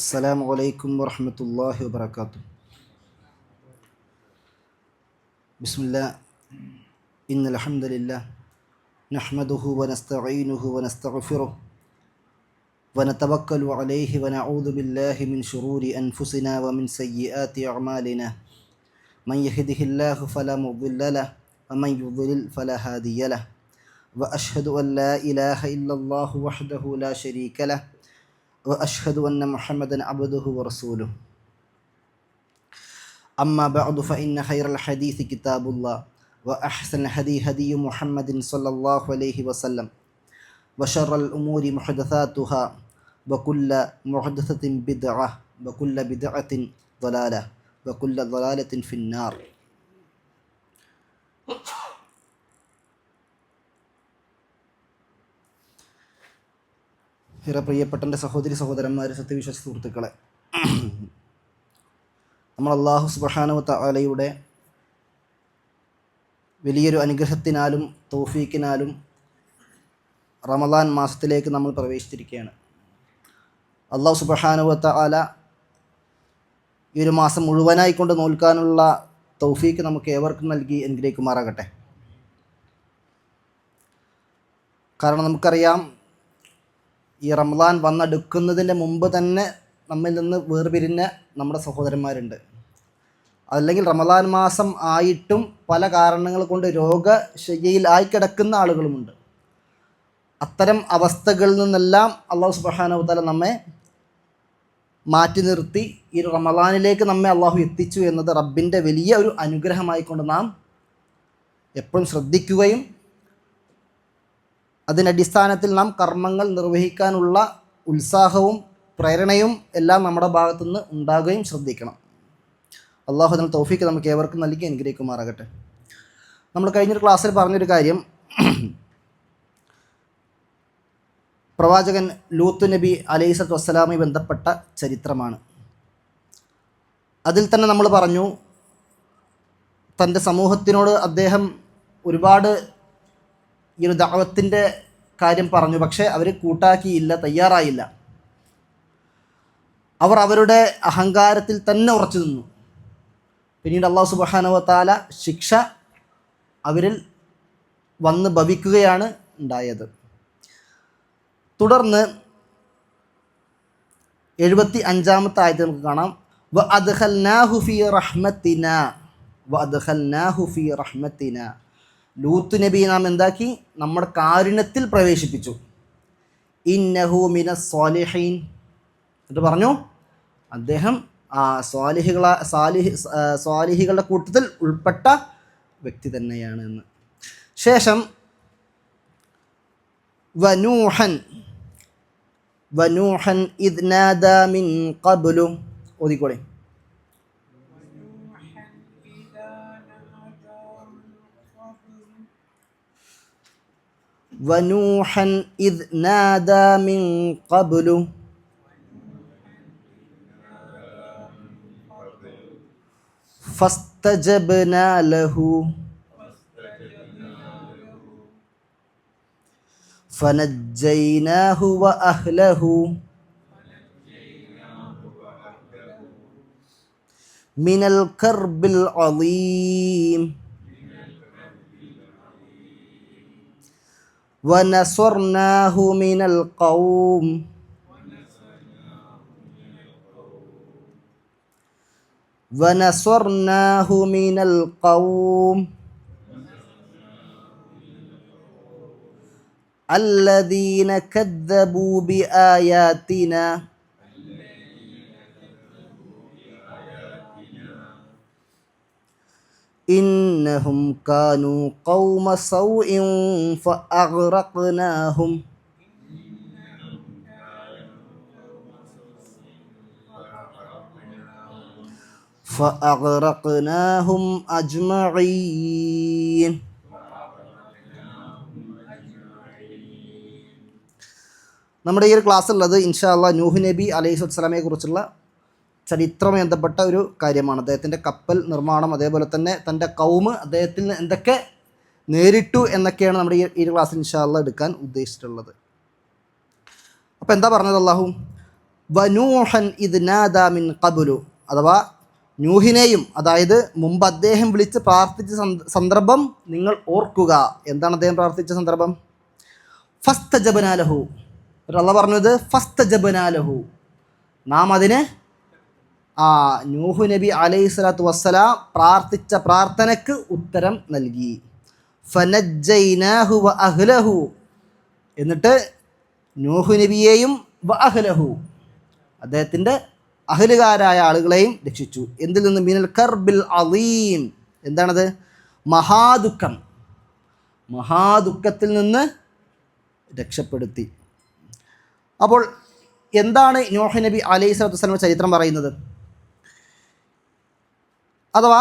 السلام عليكم ورحمة الله وبركاته. بسم الله. إن الحمد لله نحمده ونستعينه ونستغفره ونتوكل عليه ونعوذ بالله من شرور أنفسنا ومن سيئات أعمالنا. من يهده الله فلا مضل له ومن يضلل فلا هادي له. وأشهد أن لا إله إلا الله وحده لا شريك له وأشهد أن محمدا عبده ورسوله. أما بعد فإن خير الحديث كتاب الله وأحسن الهدي هدي محمد صلى الله عليه وسلم وشر الأمور محدثاتها وكل محدثة بدعة وكل بدعة ضلالة وكل ضلالة في النار. ഏറെ പ്രിയപ്പെട്ട എൻ്റെ സഹോദരി സഹോദരന്മാരെ, സത്യവിശ്വാസ സുഹൃത്തുക്കളെ, നമ്മൾ അല്ലാഹു സുബ്ഹാനഹു വ തആലയുടെ വലിയൊരു അനുഗ്രഹത്തിനാലും തൗഫീക്കിനാലും റമദാൻ മാസത്തിലേക്ക് നമ്മൾ പ്രവേശിച്ചിരിക്കുകയാണ്. അല്ലാഹു സുബ്ഹാനഹു വ തആല ഈ ഒരു മാസം മുഴുവനായിക്കൊണ്ട് നോൽക്കാനുള്ള തൗഫീക്ക് നമുക്ക് ഏവർക്കും നൽകി അനുഗ്രഹിക്കുമാറാകട്ടെ. കാരണം നമുക്കറിയാം, ഈ റമദാൻ വന്നെടുക്കുന്നതിൻ്റെ മുമ്പ് തന്നെ നമ്മിൽ നിന്ന് വേർപിരിഞ്ഞ നമ്മുടെ സഹോദരന്മാരുണ്ട്. അല്ലെങ്കിൽ റമദാൻ മാസം ആയിട്ടും പല കാരണങ്ങൾ കൊണ്ട് രോഗശയ്യയിൽ ആയിക്കിടക്കുന്ന ആളുകളുമുണ്ട്. അത്തരം അവസ്ഥകളിൽ നിന്നെല്ലാം അല്ലാഹു സുബ്ഹാനഹു വ തആല നമ്മെ മാറ്റി നിർത്തി ഈ റമദാനിലേക്ക് നമ്മെ അല്ലാഹു എത്തിച്ചു എന്നത് റബ്ബിൻ്റെ വലിയ ഒരു അനുഗ്രഹമായിക്കൊണ്ട് നാം എപ്പോഴും ശ്രദ്ധിക്കുകയും അതിനടിസ്ഥാനത്തിൽ നാം കർമ്മങ്ങൾ നിർവഹിക്കാനുള്ള ഉത്സാഹവും പ്രേരണയും എല്ലാം നമ്മുടെ ഭാഗത്തുനിന്ന് ഉണ്ടാകുകയും ശ്രദ്ധിക്കണം. അള്ളാഹു അതിന് തൗഫീക്ക് നമുക്ക് ഏവർക്കും നൽകി അനുഗ്രഹിക്കുമാറാകട്ടെ. നമ്മൾ കഴിഞ്ഞൊരു ക്ലാസ്സിൽ പറഞ്ഞൊരു കാര്യം പ്രവാചകൻ ലൂത്ത് നബി അലൈഹിസ്സലാത്തു വസ്സലാമുമായി ബന്ധപ്പെട്ട ചരിത്രമാണ്. അതിൽ തന്നെ നമ്മൾ പറഞ്ഞു, തൻ്റെ സമൂഹത്തിനോട് അദ്ദേഹം ഒരുപാട് ഈ ഒരു ദഅവത്തിൻ്റെ കാര്യം പറഞ്ഞു. പക്ഷേ അവർ കൂട്ടാക്കിയില്ല, തയ്യാറായില്ല. അവർ അവരുടെ അഹങ്കാരത്തിൽ തന്നെ ഉറച്ചു നിന്നു. പിന്നീട് അല്ലാഹു സുബ്ഹാനഹു വ തആല ശിക്ഷ അവരിൽ വന്ന് ഭവിക്കുകയാണ് ഉണ്ടായത്. തുടർന്ന് 75-ാമത്തെ ആയത്തിൽ നമുക്ക് കാണാം, വ അദ്ഖൽനാഹു ഫീ റഹ്മത്തിനാ വ അദ്ഖൽനാഹു ഫീ റഹ്മത്തിനാ. ലൂത്ത് നബി നാം എന്താക്കി? നമ്മുടെ കാരുണ്യത്തിൽ പ്രവേശിപ്പിച്ചു. ഇന്നഹു മിനസ് സ്വാലിഹീൻ എന്നിട്ട് പറഞ്ഞു, അദ്ദേഹം സ്വാലിഹികളുടെ കൂട്ടത്തിൽ ഉൾപ്പെട്ട വ്യക്തി തന്നെയാണ് എന്ന്. ശേഷം വനൂഹൻ ഇദ് നാദാ മിൻ ഖബ്ലു ഓതിക്കോളെ. ونوحا إذ نادى من قبل فاستجبنا له فنجيناه وأهله من الكرب العظيم ونصرناه من القوم الذين كذبوا بآياتنا إنهم كانوا قوم سوء فأغرقناهم أجمعين. നമ്മുടെ ഈ ഒരു ക്ലാസ്സുള്ളത് ഇൻഷാ അല്ലാഹ് നൂഹ് നബി അലൈഹിസ്സലാമയെ കുറിച്ചുള്ള ചരിത്രവുമായി ബന്ധപ്പെട്ട ഒരു കാര്യമാണ്. അദ്ദേഹത്തിൻ്റെ കപ്പൽ നിർമ്മാണം, അതേപോലെ തന്നെ തൻ്റെ കൗമ് അദ്ദേഹത്തിൽ എന്തൊക്കെ നേരിട്ടു എന്നൊക്കെയാണ് നമ്മുടെ ഈ ക്ലാസ്സിൽ ഇൻഷാ അല്ലാഹ് എടുക്കാൻ ഉദ്ദേശിച്ചിട്ടുള്ളത്. അപ്പോൾ എന്താ പറഞ്ഞത് അല്ലാഹു? വനൂഹൻ ഇദ് നാദാ മിൻ ഖബ്ലു, അഥവാ നൂഹിനെയും, അതായത് മുമ്പ് അദ്ദേഹം വിളിച്ച് പ്രാർത്ഥിച്ച സന്ദർഭം നിങ്ങൾ ഓർക്കുക. എന്താണ് അദ്ദേഹം പ്രാർത്ഥിച്ച സന്ദർഭം? ഫസ്തജബ്നാ ലഹു, അല്ലാഹ് പറഞ്ഞത് ഫസ്തജബ്നാ ലഹു, നാം അതിന് നൂഹ് നബി അലൈഹി സ്വലാത്തു വസ്സലാം പ്രാർത്ഥിച്ച പ്രാർത്ഥനയ്ക്ക് ഉത്തരം നൽകി. ഫനജ്ജൈനാഹു വ അഹ്ലഹു, എന്നിട്ട് നൂഹ് നബിയെയും വ അഹ്ലഹു, അദ്ദേഹത്തിൻ്റെ അഹ്ലുകാരായ ആളുകളെയും രക്ഷിച്ചു. എന്തിൽ നിന്ന്? മിനൽ കർബിൽ അളീം, എന്താണത്? മഹാദുഃഖം, മഹാദുഃഖത്തിൽ നിന്ന് രക്ഷപ്പെടുത്തി. അപ്പോൾ എന്താണ് നൂഹ് നബി അലൈഹി സ്വലാത്തു വസ്സലാം ചരിത്രം പറയുന്നത്? അഥവാ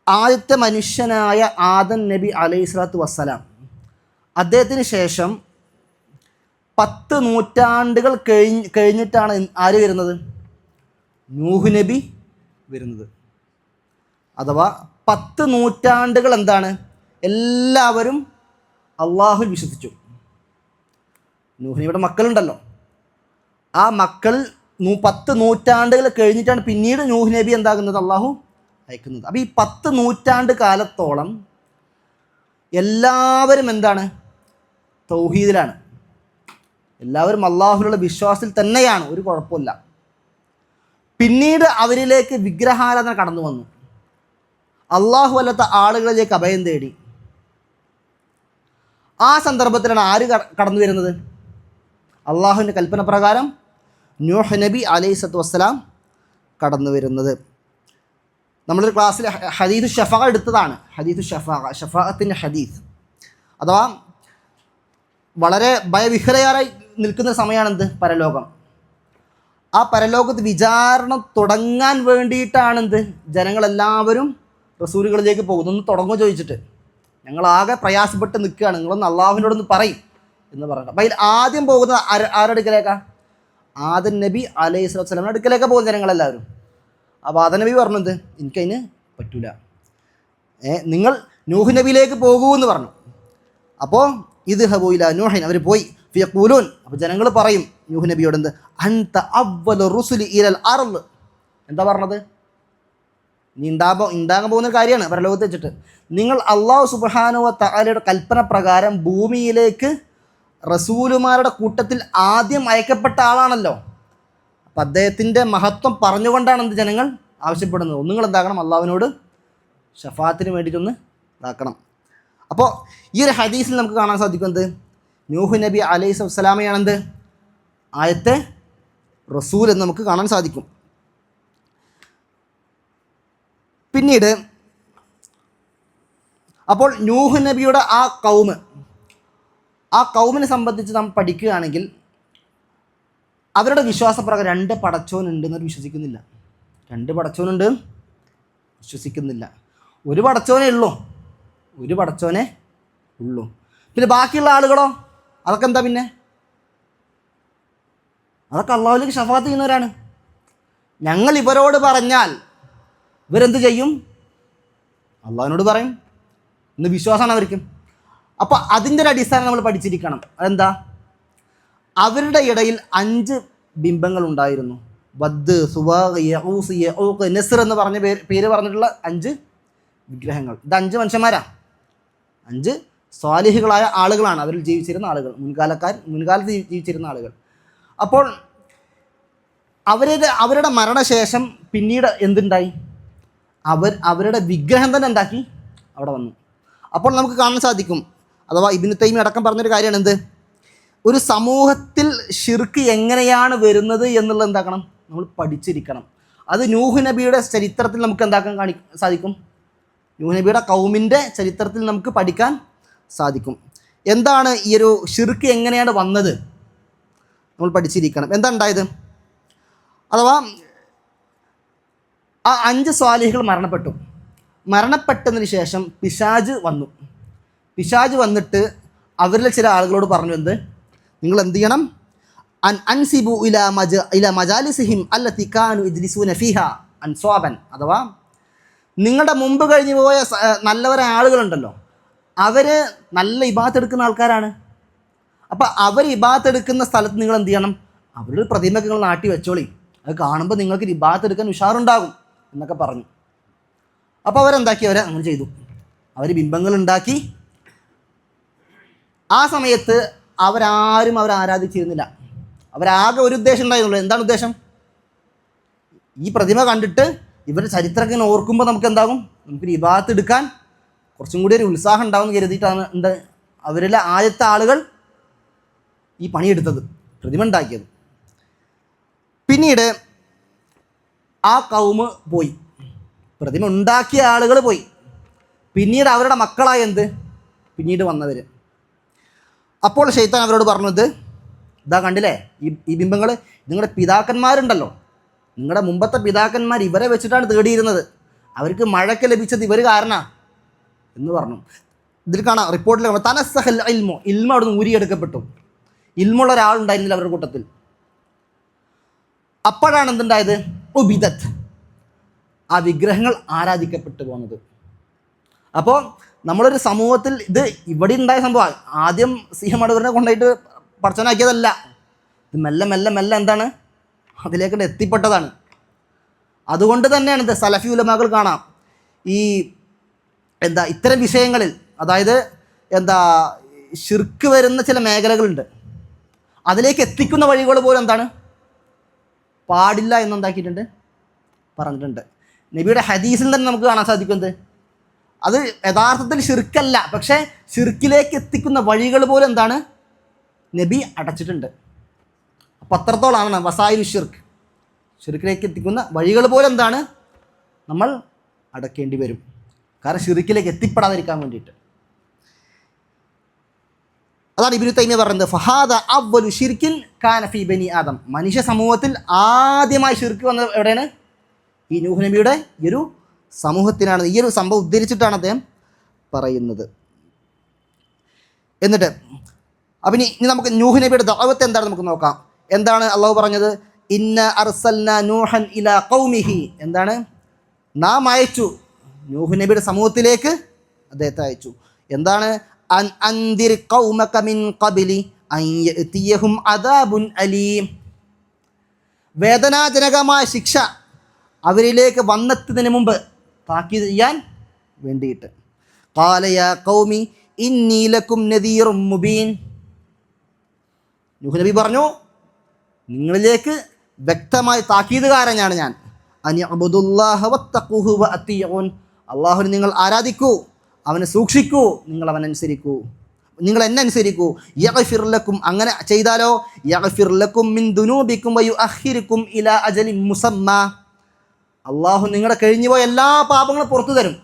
ആദ്യത്തെ മനുഷ്യനായ ആദം നബി അലൈഹി സ്വലാത്തു വസ്സലാം, അദ്ദേഹത്തിന് ശേഷം 10 നൂറ്റാണ്ടുകൾ കഴിഞ്ഞിട്ടാണ് ആര് വരുന്നത്? നൂഹ് നബി വരുന്നത്. അഥവാ 10 നൂറ്റാണ്ടുകൾ എന്താണ്? എല്ലാവരും അള്ളാഹുൽ വിശ്വസിച്ചു. നൂഹ് നബിയുടെ മക്കളുണ്ടല്ലോ, ആ മക്കൾ 10 നൂറ്റാണ്ടുകൾ കഴിഞ്ഞിട്ടാണ് പിന്നീട് നൂഹ് നബി എന്താകുന്നത്? അള്ളാഹു അയക്കുന്നത്. അപ്പോൾ ഈ 10 നൂറ്റാണ്ട് കാലത്തോളം എല്ലാവരും എന്താണ്? തൗഹീദിലാണ്, എല്ലാവരും അള്ളാഹുവിലുള്ള വിശ്വാസത്തിൽ തന്നെയാണ്, ഒരു കുഴപ്പമില്ല. പിന്നീട് അവരിലേക്ക് വിഗ്രഹാരാധന കടന്നു വന്നു, അള്ളാഹു അല്ലാത്ത ആളുകളിലേക്ക് അഭയം തേടി. ആ സന്ദർഭത്തിലാണ് ആര് കടന്നു വരുന്നത്? അള്ളാഹുവിൻ്റെ കൽപ്പന പ്രകാരം നൂഹ് നബി അലൈഹി സ്വലാത്തു വസ്സലാം കടന്നു വരുന്നത്. നമ്മളൊരു ക്ലാസ്സിൽ ഹദീഥു ഷഫാ എടുത്തതാണ്. ഹദീഥു ഷഫാഅത്തിൻ്റെ ഹദീസ്, അഥവാ വളരെ ഭയവിഹ്വലയായി നിൽക്കുന്ന സമയമാണെന്ത്? പരലോകം. ആ പരലോകത്ത് വിചാരണ തുടങ്ങാൻ വേണ്ടിയിട്ടാണെന്ത്? ജനങ്ങളെല്ലാവരും റസൂലുകളിലേക്ക് പോകുന്നു. ഒന്ന് തുടങ്ങുമോ ചോദിച്ചിട്ട്, ഞങ്ങളാകെ പ്രയാസപ്പെട്ട് നിൽക്കുകയാണ്, നിങ്ങളൊന്ന് അള്ളാഹുവിനോടൊന്ന് പറയും എന്ന് പറഞ്ഞിട്ട്. അപ്പോൾ അതിൽ ആദ്യം പോകുന്നത് ആരുടെ അടുക്കലേക്കാണ്? ആദം നബി അലൈഹി സ്വലാത്തു വസ്സലാമിൻ്റെ അടുക്കലേക്കാണ് പോകുന്ന ജനങ്ങളെല്ലാവരും. അപ്പോൾ ആദം നബി പറഞ്ഞത്, എനിക്കതിന് പറ്റൂല, നിങ്ങൾ നൂഹ് നബിയിലേക്ക് പോകൂ എന്ന് പറഞ്ഞു. അപ്പോൾ ഇത് ഹബൂല നൂഹിൻ, അവർ പോയി. ഫിയഖൂലൂൻ, അപ്പോൾ ജനങ്ങൾ പറയും നൂഹ് നബിയോട്, എന്ത്? അൻത അവ്വലു റുസുലി ഇലൽ അർള്, എന്താ പറഞ്ഞത്? നീ ഉണ്ടാകാൻ പോകുന്ന കാര്യമാണ് പരലോകത്ത് വെച്ചിട്ട്. നിങ്ങൾ അള്ളാഹു സുബ്ഹാനഹു വ തആലയുടെ കൽപ്പന പ്രകാരം ഭൂമിയിലേക്ക് റസൂലുമാരുടെ കൂട്ടത്തിൽ ആദ്യം അയക്കപ്പെട്ട ആളാണല്ലോ. അപ്പം അദ്ദേഹത്തിൻ്റെ മഹത്വം പറഞ്ഞുകൊണ്ടാണ് എന്ത് ജനങ്ങൾ ആവശ്യപ്പെടുന്നത്? നിങ്ങൾ എന്താക്കണം? അള്ളാഹുവിനോട് ഷഫാത്തിന് വേണ്ടിയിട്ടൊന്ന് ഇതാക്കണം. അപ്പോൾ ഈ ഒരു ഹദീസിൽ നമുക്ക് കാണാൻ സാധിക്കുന്നത് നൂഹ് നബി അലൈഹി സ്വലാമയാണെന്ത്? ആയത്തെ റസൂൽ എന്ന് നമുക്ക് കാണാൻ സാധിക്കും. പിന്നീട് അപ്പോൾ നൂഹ് നബിയുടെ ആ കൗമിനെ സംബന്ധിച്ച് നാം പഠിക്കുകയാണെങ്കിൽ അവരുടെ വിശ്വാസപ്രകാരം 2 പടച്ചോനുണ്ടെന്ന് വിശ്വസിക്കുന്നില്ല. 2 പടച്ചോനുണ്ട് വിശ്വസിക്കുന്നില്ല. ഒരു പടച്ചോനേ ഉള്ളൂ. പിന്നെ ബാക്കിയുള്ള ആളുകളോ? അതൊക്കെ എന്താ? പിന്നെ അതൊക്കെ അള്ളാഹുവിലേക്ക് ഷഫാത്ത് ചെയ്യുന്നവരാണ്. ഞങ്ങൾ ഇവരോട് പറഞ്ഞാൽ ഇവരെന്ത് ചെയ്യും? അള്ളാഹുവിനോട് പറയും എന്ന് വിശ്വാസമാണ് അവർക്ക്. അപ്പോൾ അതിൻ്റെ ഒരു അടിസ്ഥാനം നമ്മൾ പഠിച്ചിരിക്കണം. അതെന്താ? അവരുടെ ഇടയിൽ 5 ബിംബങ്ങൾ ഉണ്ടായിരുന്നു. വദ്, സുവാഗ്, യഊസ്, യഊഖ്, നസ്ർ എന്ന് പറഞ്ഞ പേര് പറഞ്ഞിട്ടുള്ള 5 വിഗ്രഹങ്ങൾ. ഇത് 5 മനുഷ്യന്മാരാ, 5 സ്വാലിഹികളായ ആളുകളാണ്. അവരിൽ ജീവിച്ചിരുന്ന ആളുകൾ, മുൻകാലത്ത് ജീവിച്ചിരുന്ന ആളുകൾ. അപ്പോൾ അവരുടെ മരണശേഷം പിന്നീട് എന്തുണ്ടായി? അവരുടെ വിഗ്രഹം തന്നെ ഉണ്ടാക്കി അവിടെ വന്നു. അപ്പോൾ നമുക്ക് കാണാൻ സാധിക്കും, അഥവാ ഇബ്നു തൈമിയ്യ അടക്കം പറഞ്ഞൊരു കാര്യമാണ് എന്ത്? ഒരു സമൂഹത്തിൽ ഷിർക്ക് എങ്ങനെയാണ് വരുന്നത് എന്നുള്ളത് എന്താക്കണം? നമ്മൾ പഠിച്ചിരിക്കണം. അത് നൂഹ് നബിയുടെ ചരിത്രത്തിൽ നമുക്ക് എന്താക്കാൻ സാധിക്കും? നൂഹ് നബിയുടെ കൗമിൻ്റെ ചരിത്രത്തിൽ നമുക്ക് പഠിക്കാൻ സാധിക്കും. എന്താണ് ഈ ഒരു ഷിർക്ക് എങ്ങനെയാണ് വന്നത് നമ്മൾ പഠിച്ചിരിക്കണം. എന്താ ഉണ്ടായത്? അഥവാ ആ 5 സ്വാലിഹികൾ മരണപ്പെട്ടതിന് ശേഷം പിശാജ് വന്നിട്ട് അവരിൽ ചില ആളുകളോട് പറഞ്ഞു, എന്ത്? നിങ്ങൾ എന്ത് ചെയ്യണം? അൻസിബു ഇലാ മജാലിസിഹിം അല്ലത്തി കാനു യജ്ലിസൂന ഫീഹാ അൻസ്വാബൻ, അഥവാ നിങ്ങളുടെ മുമ്പ് കഴിഞ്ഞു പോയ നല്ലവരായ ആളുകളുണ്ടല്ലോ, അവർ നല്ല ഇബാദത്ത് എടുക്കുന്ന ആൾക്കാരാണ്. അപ്പോൾ അവർ ഇബാദത്ത് എടുക്കുന്ന സ്ഥലത്ത് നിങ്ങൾ എന്ത് ചെയ്യണം? അവരുടെ പ്രതിമയൊക്കെ നിങ്ങൾ നാട്ടി വെച്ചോളി, അത് കാണുമ്പോൾ നിങ്ങൾക്ക് ഇബാദത്ത് എടുക്കാൻ ഉഷാറുണ്ടാകും എന്നൊക്കെ പറഞ്ഞു. അപ്പോൾ അവരെന്താക്കി, അവരെ അങ്ങനെ ചെയ്തു. അവർ ബിംബങ്ങൾ ഉണ്ടാക്കി. ആ സമയത്ത് അവരാരും അവരെ ആരാധിച്ചിരുന്നില്ല. അവരാകെ ഒരു ഉദ്ദേശം ഉണ്ടായിരുന്നുള്ളൂ. എന്താണ് ഉദ്ദേശം? ഈ പ്രതിമ കണ്ടിട്ട് ഇവരുടെ ചരിത്രമൊക്കെ ഇങ്ങനെ ഓർക്കുമ്പോൾ നമുക്ക് എന്താകും, നമുക്ക് ഇബാദത്ത് എടുക്കാൻ കുറച്ചും കൂടി ഒരു ഉത്സാഹം ഉണ്ടാകുമെന്ന് കരുതിയിട്ടാണ് എന്താ അവരിലെ ആദ്യത്തെ ആളുകൾ ഈ പണിയെടുത്തത്, പ്രതിമ ഉണ്ടാക്കിയത്. പിന്നീട് ആ കൗമ് പോയി, പ്രതിമ ഉണ്ടാക്കിയ ആളുകൾ പോയി. പിന്നീട് അവരുടെ മക്കളായ പിന്നീട് വന്നവർ. അപ്പോൾ ശൈത്താൻ അവരോട് പറഞ്ഞത്, ഇതാ കണ്ടില്ലേ ഈ ബിംബങ്ങൾ, നിങ്ങളുടെ പിതാക്കന്മാരുണ്ടല്ലോ, നിങ്ങളുടെ മുമ്പത്തെ പിതാക്കന്മാർ ഇവരെ വെച്ചിട്ടാണ് തേടിയിരുന്നത്, അവർക്ക് മഴയ്ക്ക് ലഭിച്ചത് ഇവർ കാരണമാണ് എന്ന് പറഞ്ഞു. ഇതിൽ കാണാം, റിപ്പോർട്ടിൽ കാണാം, തനസ്സഹൽ ഇൽമോ, ഇൽമ അവിടെ നിന്ന് ഊരിയെടുക്കപ്പെട്ടു. ഇൽമുള്ള ഒരാളുണ്ടായിരുന്നില്ല അവരുടെ കൂട്ടത്തിൽ. അപ്പോഴാണ് എന്തുണ്ടായത്, ഉബിദത്ത്, ആ വിഗ്രഹങ്ങൾ ആരാധിക്കപ്പെട്ടു പോകുന്നത്. അപ്പോൾ നമ്മളൊരു സമൂഹത്തിൽ ഇത് ഇവിടെ ഉണ്ടായ സംഭവം, ആദ്യം സിംഹമടവറിനെ കൊണ്ടുപോയിട്ട് പടച്ചവനാക്കിയതല്ല, ഇത് മെല്ലെ മെല്ലെ മെല്ലെ എന്താണ് അതിലേക്ക് എത്തിപ്പെട്ടതാണ്. അതുകൊണ്ട് തന്നെയാണ് ഇത് സലഫി ഉലമാകൾ കാണാം, ഈ ഇത്തരം വിഷയങ്ങളിൽ, അതായത് ശിർക്ക് വരുന്ന ചില മേഖലകളുണ്ട്, അതിലേക്ക് എത്തിക്കുന്ന വഴികൾ പോലും പാടില്ല എന്നുണ്ടാക്കിയിട്ടുണ്ട്, പറഞ്ഞിട്ടുണ്ട്. നബിയുടെ ഹദീസിൽ തന്നെ നമുക്ക് കാണാൻ സാധിക്കുന്നത് അത് യഥാർത്ഥത്തിൽ ശിർക്കല്ല, പക്ഷേ ശിർക്കിലേക്ക് എത്തിക്കുന്ന വഴികൾ പോലും നബി അടച്ചിട്ടുണ്ട്. അപ്പം അത്രത്തോളമാണ് വസായിലു ഷിർക്ക്, ഷിർക്കിലേക്ക് എത്തിക്കുന്ന വഴികൾ പോലും നമ്മൾ അടക്കേണ്ടി വരും, കാരണം ഷിർക്കിലേക്ക് എത്തിപ്പെടാതിരിക്കാൻ വേണ്ടിയിട്ട്. അതാണ് ഇബ്നു തൈമിയ പറയുന്നത്, ഫഹാദ അവ്വലു ഷിർക്കിൻ കാന ഫീ ബനി ആദം, മനുഷ്യ സമൂഹത്തിൽ ആദ്യമായി ഷിർക്ക് വന്നത് എവിടെയാണ്? ഈ നൂഹ് നബിയുടെ ഈ ഒരു സമൂഹത്തിനാണ്. ഈ ഒരു സംഭവം ഉദ്ധരിച്ചിട്ടാണ് അദ്ദേഹം പറയുന്നത്. എന്നിട്ട് അപ്പം ഇനി നമുക്ക് നൂഹ് നബിയുടെ ദഅവത്ത് എന്താണ് നമുക്ക് നോക്കാം. എന്താണ് അള്ളാഹു പറഞ്ഞത്? ഇന്ന അർസൽന നൂഹൻ ഇലാ ഖൗമിഹി, എന്താണ്? നാം അയച്ചു നൂഹ് നബിയുടെ സമൂഹത്തിലേക്ക് അദ്ദേഹത്തെ അയച്ചു. എന്താണ്? അൻ അൻദിർ ഖൗമക മിൻ ഖബ്ലി അൻ യഅതിയഹും അദാബുൻ അലീം, വേദനാജനകമായ ശിക്ഷ അവരിലേക്ക് വന്നെത്തുന്നതിന് മുമ്പ് താക്കീത് ചെയ്യാൻ വേണ്ടിയിട്ട്. ഖാല യാ ഖൗമി ഇന്നി ലക്കും നദീറും മുബീൻ, നൂഹ് നബി പറഞ്ഞു, നിങ്ങളിലേക്ക് വ്യക്തമായി താക്കീതുകാരനാണ് ഞാൻ. അനി അബ്ദുല്ലാഹ വത്തഖൂഹു വഅതിഊൻ, അല്ലാഹുവിനെ നിങ്ങൾ ആരാധിക്കൂ, അവനെ സൂക്ഷിക്കൂ, നിങ്ങൾ അവനനുസരിക്കൂ, നിങ്ങൾ എന്നെ അനുസരിക്കൂ. യഗ്ഫിർ ലക്കും, അങ്ങനെ ചെയ്താലോ, യഗ്ഫിർ ലക്കും മിൻ ദുനൂബിക്കും വയുഅഖിറുക്കും ഇലാ അജലിൻ മുസമ്മ, അള്ളാഹു നിങ്ങളുടെ കഴിഞ്ഞുപോയ എല്ലാ പാപങ്ങളും പുറത്തു തരും.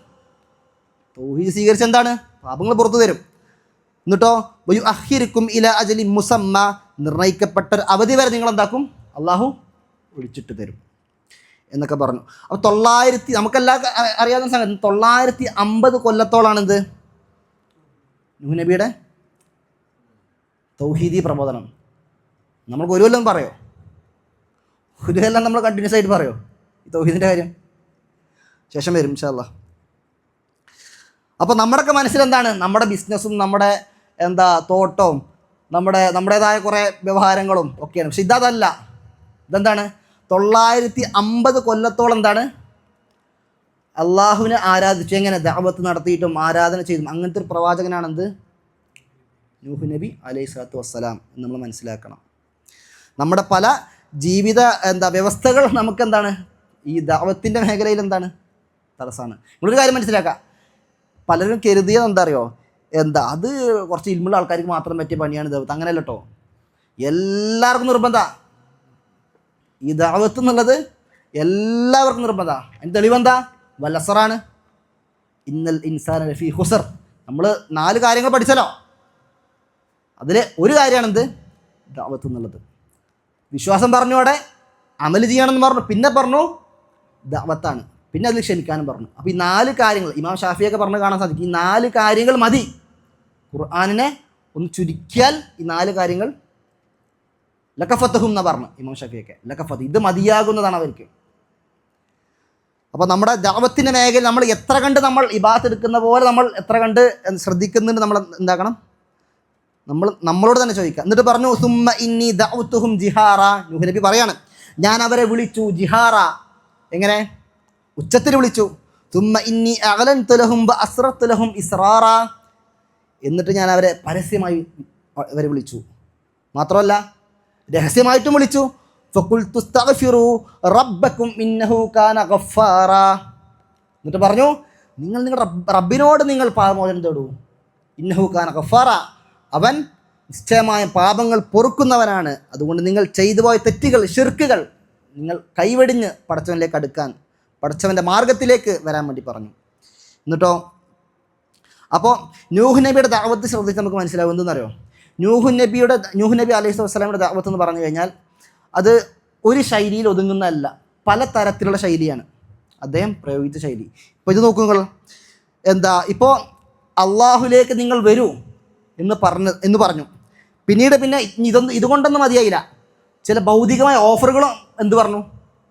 തൗഹീദ് സ്വീകരിച്ച എന്താണ്? പാപങ്ങൾ പുറത്തു തരും. എന്നിട്ടോ വയുഅഖിറുക്കും ഇലാ അജലിൻ മുസമ്മ, നിർണയിക്കപ്പെട്ട ഒരു അവധി വരെ നിങ്ങൾ എന്താക്കും? അള്ളാഹു ഒഴിച്ചിട്ട് തരും എന്നൊക്കെ പറഞ്ഞു. അപ്പോൾ 900, നമുക്കെല്ലാം അറിയാവുന്ന സംഗതി, 950 കൊല്ലത്തോളാണ് നൂഹ് നബിയുടെ തൗഹീദി പ്രബോധനം. നമ്മൾക്ക് ഒരു കൊല്ലം പറയോ? ഒരു കൊല്ലം നമ്മൾ കണ്ടിന്യൂസ് ആയിട്ട് പറയോ ഈ തൗഹീദിൻ്റെ കാര്യം? ശേഷം വരും ഇൻഷാ അല്ലാഹ്. അപ്പോൾ നമ്മുടെയൊക്കെ മനസ്സിലെന്താണ്? നമ്മുടെ ബിസിനസ്സും നമ്മുടെ തോട്ടവും നമ്മുടേതായ കുറേ വ്യവഹാരങ്ങളും ഒക്കെയാണ്. പക്ഷെ ഇതല്ല. ഇതെന്താണ്? 950 കൊല്ലത്തോളം അള്ളാഹുവിനെ ആരാധിച്ചു, എങ്ങനെ ദഅവത്ത് നടത്തിയിട്ടും ആരാധന ചെയ്തും അങ്ങനത്തെ ഒരു പ്രവാചകനാണ് നൂഹ് നബി അലൈഹി സ്വലാത്തു വസ്സലാം എന്ന് നമ്മൾ മനസ്സിലാക്കണം. നമ്മുടെ പല ജീവിത വ്യവസ്ഥകൾ നമുക്കെന്താണ് ഈ ദഅവത്തിൻ്റെ മേഖലയിൽ തടസ്സമാണ്. നിങ്ങളൊരു കാര്യം മനസ്സിലാക്കുക, പലരും കരുതിയത് എന്താ അറിയോ, അത് കുറച്ച് ഇൽമുള്ള ആൾക്കാർക്ക് മാത്രം പറ്റിയ പണിയാണ് ദഅവത്ത്. അങ്ങനെയല്ല കേട്ടോ, എല്ലാവർക്കും നിർബന്ധമാണ് ഈ ദഅവത്ത് എന്നുള്ളത്, എല്ലാവർക്കും നിർബന്ധമാണ്. അതിന് തെളിവെന്താ? വലസറാണ്, ഇന്നൽ ഇൻസാന ലഫീ ഖുസർ. നമ്മൾ 4 കാര്യങ്ങൾ പഠിച്ചല്ലോ, അതിൽ ഒരു കാര്യമാണ് ദഅവത്ത് എന്നുള്ളത്. വിശ്വാസം പറഞ്ഞു, അവിടെ അമൽ ചെയ്യണമെന്ന് പറഞ്ഞു, പിന്നെ പറഞ്ഞു ദഅവത്താണ്, പിന്നെ അതിൽ ക്ഷമിക്കാനും പറഞ്ഞു. അപ്പോൾ ഈ 4 കാര്യങ്ങൾ ഇമാം ഷാഫിയൊക്കെ പറഞ്ഞ് കാണാൻ സാധിക്കും. ഈ 4 കാര്യങ്ങൾ മതി. ഖുർആനിനെ ഒന്ന് ചുരുക്കിയാൽ ഈ 4 കാര്യങ്ങൾ ലക്കഫത്തഹും എന്നാണ് പറഞ്ഞു ഇമാം ഷാഫിയൊക്കെ. ലക്കഫത്ത്, ഇത് മതിയാകുന്നതാണ് അവർക്ക്. അപ്പോൾ നമ്മുടെ ദഅവത്തിൻ്റെ മേഖല നമ്മൾ എത്ര കണ്ട് നമ്മൾ ഇബാദത്ത് എടുക്കുന്ന പോലെ നമ്മൾ എത്ര കണ്ട് ശ്രദ്ധിക്കുന്നുണ്ട്, നമ്മൾ എന്താക്കണം? നമ്മളോട് തന്നെ ചോദിക്കാം. എന്നിട്ട് പറഞ്ഞു സുമ്മ ഇന്നി ദഅവ്തുഹും ജിഹാറ. നൂഹ് നബി പറയാണ്, ഞാൻ അവരെ വിളിച്ചു ജിഹാറ, എങ്ങനെ? ഉച്ചത്തിൽ വിളിച്ചു. സുമ്മ ഇന്നി അഅലൻതു ലഹും വഅസ്റർതു ലഹും ഇസ്റാറ. എന്നിട്ട് ഞാൻ അവരെ പരസ്യമായി അവരെ വിളിച്ചു, മാത്രമല്ല രഹസ്യമായിട്ടും വിളിച്ചു. ഫഖുൽതു സ്തഗ്ഫിറൂ റബ്ബക്കും ഇന്നഹു കാന ഗഫാറ. എന്നിട്ട് പറഞ്ഞു, നിങ്ങൾ നിങ്ങളുടെ റബ്ബിനോട് നിങ്ങൾ പാപമോചനം തേടൂ. ഇന്നഹു കാന ഗഫാറ, അവൻ നിശ്ചയമായ പാപങ്ങൾ പൊറുക്കുന്നവനാണ്. അതുകൊണ്ട് നിങ്ങൾ ചെയ്തു പോയ തെറ്റുകൾ, ശിർക്കുകൾ നിങ്ങൾ കൈവെടിഞ്ഞ് പടച്ചവനിലേക്ക് അടുക്കാൻ, പടച്ചവൻ്റെ മാർഗത്തിലേക്ക് വരാൻ വേണ്ടി പറഞ്ഞു. എന്നിട്ടോ അപ്പോൾ നൂഹ് നബിയുടെ ദഅവത്ത് ശ്രദ്ധിച്ച് നമുക്ക് മനസ്സിലാവും. എന്തെന്നറിയോ? നൂഹ് നബി അലൈഹി സ്വലാമിയുടെ ദഅവത്ത് എന്ന് പറഞ്ഞു കഴിഞ്ഞാൽ അത് ഒരു ശൈലിയിൽ ഒതുങ്ങുന്നതല്ല, പല തരത്തിലുള്ള ശൈലിയാണ് അദ്ദേഹം പ്രയോഗിച്ച ശൈലി. ഇപ്പോൾ ഇത് നോക്കുക, ഇപ്പോൾ അള്ളാഹുലേക്ക് നിങ്ങൾ വരൂ എന്ന് പറഞ്ഞു. പിന്നീട് ഇതുകൊണ്ടൊന്നും മതിയായില്ല, ചില ഭൗതികമായ ഓഫറുകളും പറഞ്ഞു,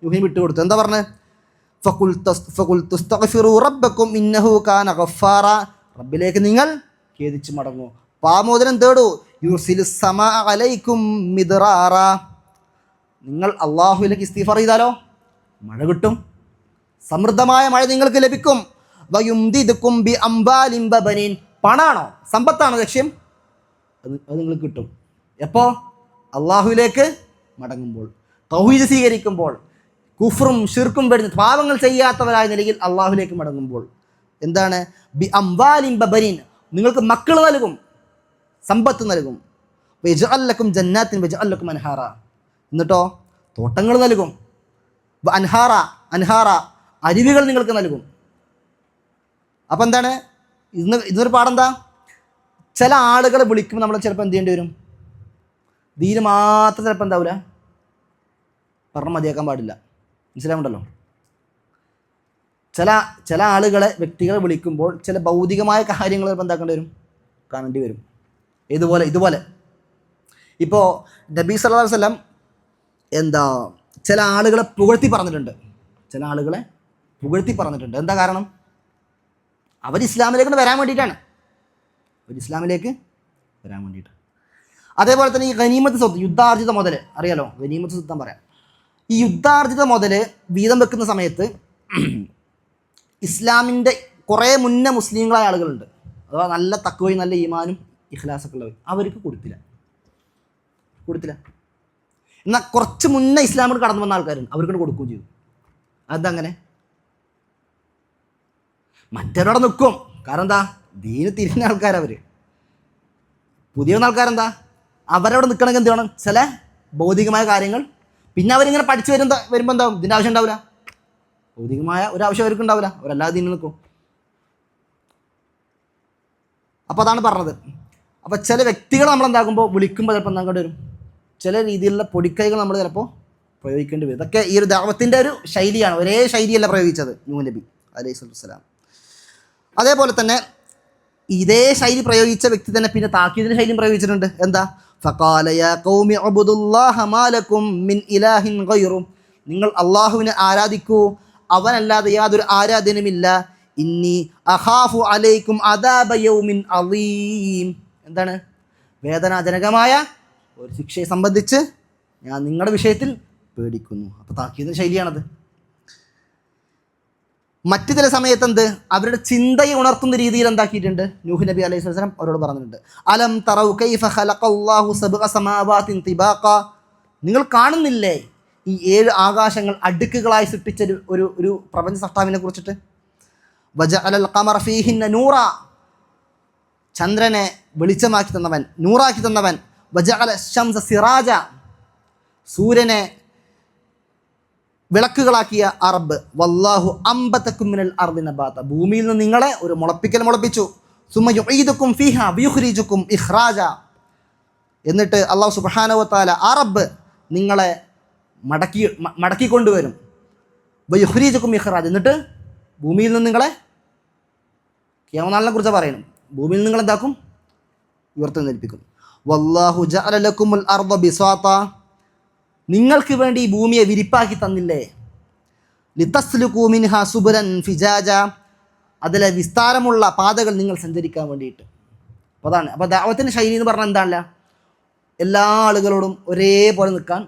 നൂഹിന് വിട്ടുകൊടുത്തു. എന്താ പറഞ്ഞത്? ഫഖുൽതു സ്തഗ്ഫിറൂ റബ്ബക്കും ഇന്നഹു കാന ഗഫാറ. റബ്ബിലേക്ക് നിങ്ങൾ ഖേദിച്ച് മടങ്ങൂ, പാപമോചനം തേടൂ. യുർസിലുസ് സമാഅ അലൈക്കും മിദ്റാറ. നിങ്ങൾ അള്ളാഹുവിലേക്ക് ഇസ്തിഗ്ഫാർ ചെയ്താലോ മഴ കിട്ടും, സമൃദ്ധമായ മഴ നിങ്ങൾക്ക് ലഭിക്കും. വയുംദിദുക്കും ബി അംവാലിൻ വബനീൻ. പണാണോ സമ്പത്താണോ ലക്ഷ്യം? അത് നിങ്ങൾക്ക് കിട്ടും. എപ്പോൾ? അള്ളാഹുവിലേക്ക് മടങ്ങുമ്പോൾ, തൗഹീദ് സ്വീകരിക്കുമ്പോൾ, കുഫ്റും ഷിർക്കും വെടിഞ്ഞ് പാപങ്ങൾ ചെയ്യാത്തവരായ നിലയിൽ അള്ളാഹുവിലേക്ക് മടങ്ങുമ്പോൾ. എന്താണ്? ബി അംവാലിൻ വബനീൻ. നിങ്ങൾക്ക് മക്കൾ നൽകും, സമ്പത്ത് നൽകും. വയജ്അൽ ലക്കും ജന്നാത്തിൻ വയജ്അൽ ലക്കും അൻഹാറ. എന്നിട്ടോ തോട്ടങ്ങൾ നൽകും. അൻഹാറ അരുവികൾ നിങ്ങൾക്ക് നൽകും. അപ്പം എന്താണ് ഇന്നൊരു പാടെന്താ? ചില ആളുകളെ വിളിക്കുമ്പോൾ നമ്മൾ ചിലപ്പോൾ എന്ത് ചെയ്യേണ്ടി വരും? ദീന് മാത്രം ചിലപ്പോൾ എന്താവില്ല പറഞ്ഞ് മതിയാക്കാൻ പാടില്ല. മനസ്സിലാവുണ്ടല്ലോ? ചില ആളുകളെ, വ്യക്തികളെ വിളിക്കുമ്പോൾ ചില ഭൗതികമായ കാര്യങ്ങൾ ചിലപ്പോൾ എന്താക്കേണ്ടി വരും, കാണേണ്ടി വരും. ഇതുപോലെ ഇപ്പോൾ നബി സല്ലല്ലാഹു അലൈഹി വസല്ലം ചില ആളുകളെ പുകഴ്ത്തി പറഞ്ഞിട്ടുണ്ട്. എന്താ കാരണം? അവർ ഇസ്ലാമിലേക്ക് വരാൻ വേണ്ടിയിട്ടാണ്. അതേപോലെ തന്നെ ഈ ഗനീമത്ത് സ്വത്ത്, യുദ്ധാർജിത മുതൽ അറിയാലോ, ഗനീമത്ത് സ്വത്തം പറയാം. ഈ യുദ്ധാർജിത മുതൽ വീതം വെക്കുന്ന സമയത്ത് ഇസ്ലാമിൻ്റെ കുറേ മുന്നേ മുസ്ലിങ്ങളായ ആളുകളുണ്ട്, അഥവാ നല്ല തഖ്വയും നല്ല ഈമാനും ഇഖ്ലാസൊക്കെ ഉള്ളവർ, അവർക്ക് കൊടുത്തില്ല. എന്നാൽ കുറച്ച് മുന്നേ ഇസ്ലാമിൽ കടന്നു വന്ന ആൾക്കാരുണ്ട്, അവർക്ക് കൊടുക്കുകയും ചെയ്തു. അതങ്ങനെ മറ്റവരവിടെ നിൽക്കും. കാരണം എന്താ? ദീന് തിരിഞ്ഞ ആൾക്കാരവർ. പുതിയ ആൾക്കാരെന്താ? അവരവിടെ നിൽക്കണമെങ്കിൽ എന്ത് വേണം? ചില ഭൗതികമായ കാര്യങ്ങൾ. പിന്നെ അവരിങ്ങനെ പഠിച്ചു വരുമ്പോൾ എന്താവും? ഇതിൻ്റെ ആവശ്യം ഉണ്ടാവില്ല, ഭൗതികമായ ഒരാവശ്യം അവർക്ക് ഉണ്ടാവില്ല, അവരല്ലാതെ ദീനിൽ നിൽക്കും. അപ്പോൾ അതാണ് പറഞ്ഞത്. അപ്പോൾ ചില വ്യക്തികൾ നമ്മളെന്താക്കുമ്പോൾ വിളിക്കുമ്പോൾ ചിലപ്പോൾ എന്താക്കേണ്ടി വരും, ചില രീതിയിലുള്ള പൊടിക്കൈകൾ നമ്മൾ ചിലപ്പോൾ പ്രയോഗിക്കേണ്ടി വരും. ഇതൊക്കെ ഈ ഒരു ദഅവത്തിൻ്റെ ഒരു ശൈലിയാണ്. ഒരേ ശൈലിയല്ല പ്രയോഗിച്ചത് നൂഹ് നബി അലൈഹി സ്വലാം. അതേപോലെ തന്നെ ഇതേ ശൈലി പ്രയോഗിച്ച വ്യക്തി തന്നെ പിന്നെ താക്കീദിൻ്റെ ശൈലിയും പ്രയോഗിച്ചിട്ടുണ്ട്. എന്താ? ഫഖാല യാ ഖൗമി ഉബ്ദുല്ലാഹ മാ ലക്കും മിൻ ഇലാഹിൻ ഗൈറു. നിങ്ങൾ അള്ളാഹുവിനെ ആരാധിക്കൂ, അവനല്ലാതെ യാതൊരു ആരാധനയുമില്ല. ഇന്നി അഖാഫു അലൈക്കും അദാബ യൗമിൻ അളീം. എന്താണ്? വേദനാജനകമായ ഒരു ശിക്ഷയെ സംബന്ധിച്ച് ഞാൻ നിങ്ങളുടെ വിഷയത്തിൽ പേടിക്കുന്നു. അപ്പോൾ താക്കീദിൻ്റെ ശൈലിയാണത്. മറ്റു ചില സമയത്ത് അവരുടെ ചിന്തയെ ഉണർത്തുന്ന രീതിയിൽ എന്താക്കിയിട്ടുണ്ട് നൂഹ് നബി അലൈഹി വസല്ലം അവരോട് പറഞ്ഞിട്ടുണ്ട്. അലം തറൗ കൈഫ ഖലഖല്ലാഹു സബ്അ സമാവാതിൻ തിബാഖ. നിങ്ങൾ കാണുന്നില്ലേ ഈ 7 ആകാശങ്ങൾ അടുക്കുകളായി സൃഷ്ടിച്ച ഒരു പ്രപഞ്ച സൃഷ്ടാവിനെ കുറിച്ചിട്ട്? വജഅലൽ ഖമറ ഫീഹിന്ന നൂറ. ചന്ദ്രനെ വെളിച്ചമാക്കി തന്നവൻ, നൂറാക്കി തന്നവൻ. വജഅല ശംസ സിറാജ. സൂര്യനെ വിളക്കുകളാക്കിയ അറബ്. വല്ലാഹു അംബതകും മിനൽ അർദി നബാത. ഭൂമിയിൽ നിന്ന് നിങ്ങളെ ഒരു മുളപ്പിച്ചു. സുമ്മ യുഈദുക്കും ഫീഹാ വയുഖ്രിജുക്കും ഇഖ്റാജ. എന്നിട്ട് അല്ലാഹു സുബ്ഹാനഹു വ തആല അറബ് നിങ്ങളെ മടക്കി കൊണ്ടുവരും. വയുഖ്രിജുക്കും ഇഖ്റാജ. എന്നിട്ട് ഭൂമിയിൽ നിന്ന് നിങ്ങളെ ഖിയാമത്ത് കുറിച്ച് പറയണം. ഭൂമിയിൽ നിങ്ങൾ എന്താക്കും? ഉയർത്തെഴുന്നേൽപ്പിക്കും. വല്ലാഹു ജഅല ലക്കുമുൽ അർദ ബിസാത. നിങ്ങൾക്ക് വേണ്ടി ഈ ഭൂമിയെ വിരിപ്പാക്കി തന്നില്ലേ? ലിതസ്ലുകൂ മിൻഹാ സുബുലൻ ഫിജാജ. അതിലെ വിസ്താരമുള്ള പാതകൾ നിങ്ങൾ സഞ്ചരിക്കാൻ വേണ്ടിയിട്ട്. അപ്പോൾ അതാണ്. അപ്പോൾ ദഅവത്തിൻ്റെ ശൈലി എന്ന് പറഞ്ഞാൽ എന്താണല്ല, എല്ലാ ആളുകളോടും ഒരേപോലെ നിൽക്കാൻ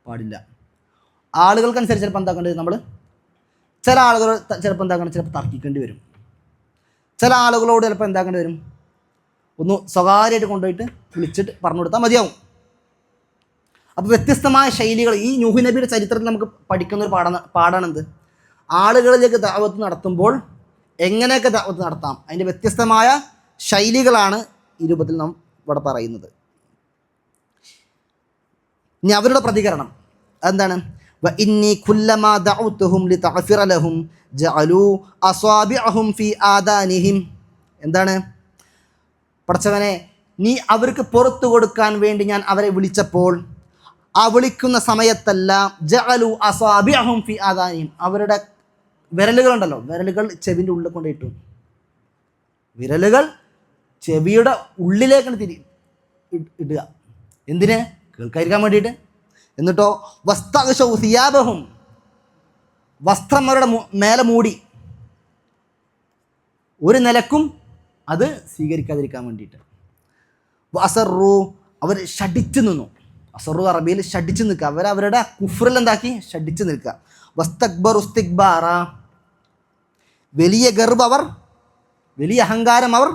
പാടില്ല. ആളുകൾക്കനുസരിച്ച് ചിലപ്പോൾ എന്താക്കേണ്ടത്, നമ്മൾ ചില ആളുകൾ ചിലപ്പോൾ എന്താക്കണം, ചിലപ്പോൾ തർക്കിക്കേണ്ടി വരും. ചില ആളുകളോട് ചിലപ്പോൾ എന്താക്കേണ്ടി വരും, ഒന്ന് സ്വകാര്യമായിട്ട് കൊണ്ടുപോയിട്ട് വിളിച്ചിട്ട് പറഞ്ഞു കൊടുത്താൽ മതിയാവും. അപ്പോൾ വ്യത്യസ്തമായ ശൈലികൾ ഈ നൂഹ് നബിയുടെ ചരിത്രത്തിൽ നമുക്ക് പഠിക്കുന്ന ഒരു പാഠാണെന്ത്, ആളുകളിലേക്ക് ദഅവത്ത് നടത്തുമ്പോൾ എങ്ങനെയൊക്കെ ദഅവത്ത് നടത്താം, അതിൻ്റെ വ്യത്യസ്തമായ ശൈലികളാണ് ഈ രൂപത്തിൽ നാം ഇവിടെ പറയുന്നത്. ഇനി അവരുടെ പ്രതികരണം എന്താണ്, വഇന്നി കുല്ലമാ ദഅഉതുഹും ലിതഗ്ഫിറ ലഹും ജഅലൂ അസ്വാബിഅഹും ഫീ ആദാനിഹിം. എന്താണ്, പടച്ചവനെ നീ അവർക്ക് പുറത്തു കൊടുക്കാൻ വേണ്ടി ഞാൻ അവരെ വിളിച്ചപ്പോൾ ആ വിളിക്കുന്ന സമയത്തെല്ലാം ജഅലൂ അസ്വാബിഅഹും ഫീ ആദാനിഹിം, അവരുടെ വിരലുകളുണ്ടല്ലോ, വിരലുകൾ ചെവിൻ്റെ ഉള്ളിൽ കൊണ്ടിട്ടു. വിരലുകൾ ചെവിയുടെ ഉള്ളിലേക്കാണ് ഇടുക. എന്തിന്, കേൾക്കാതിരിക്കാൻ വേണ്ടിയിട്ട്. എന്നിട്ടോ വസ്തഗ്ശൗ സിയാബഹും, വസ്ത്രം അവരുടെ മേലെ മൂടി, ഒരു നിലക്കും അത് സ്വീകരിക്കാതിരിക്കാൻ വേണ്ടിയിട്ട്. അസറു, അവർ ഷടിച്ചു നിന്നു. അസറു അറബിയിൽ ഷടിച്ചു നിൽക്കുക, അവരവരുടെ കുഫ്റിൽ എന്താക്കി, ഷടിച്ചു നിൽക്കുക. വസ്തക്ബറു ഇസ്തിക്ബാറ, വലിയ ഗർവ് അവർ, വലിയ അഹങ്കാരം അവർ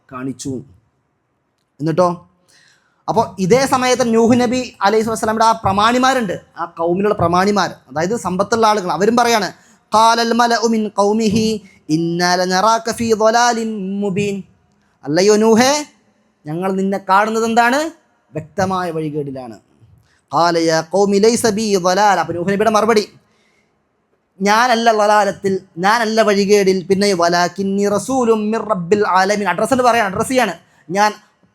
കാണിച്ചു. എന്നിട്ടോ അപ്പോൾ ഇതേ സമയത്ത് നൂഹ് നബി അലൈഹി വസല്ലമയുടെ ആ പ്രമാണിമാരുണ്ട്, ആ കൗമിലുള്ള പ്രമാണിമാർ, അതായത് സമ്പത്തുള്ള ആളുകൾ, അവരും പറയാണ് ഖാലൽ മലഉ മിൻ ഖൗമിഹി ഇന്നാ ലനറാക ഫീ ളലാലിൻ മുബീൻ. അല്ലയോ നൂഹേ, ഞങ്ങൾ നിന്നെ കാണുന്നത് എന്താണ്, വ്യക്തമായ വഴികേടിലാണ്. ഖാല യാ ഖൗമി ലൈസ ബി ളലാല. അപ്പോൾ നൂഹ് നബിയുടെ മറുപടി, ഞാനല്ല ളലാലത്തിൽ, ഞാനല്ല വഴികേടിൽ, പിന്നെ വലാകിന്നി റസൂലും മിർ റബ്ബിൽ ആലമീൻ. അഡ്രസ്സ് പറയാൻ, അഡ്രസ്സ് ചെയ്യാണ്, ഞാൻ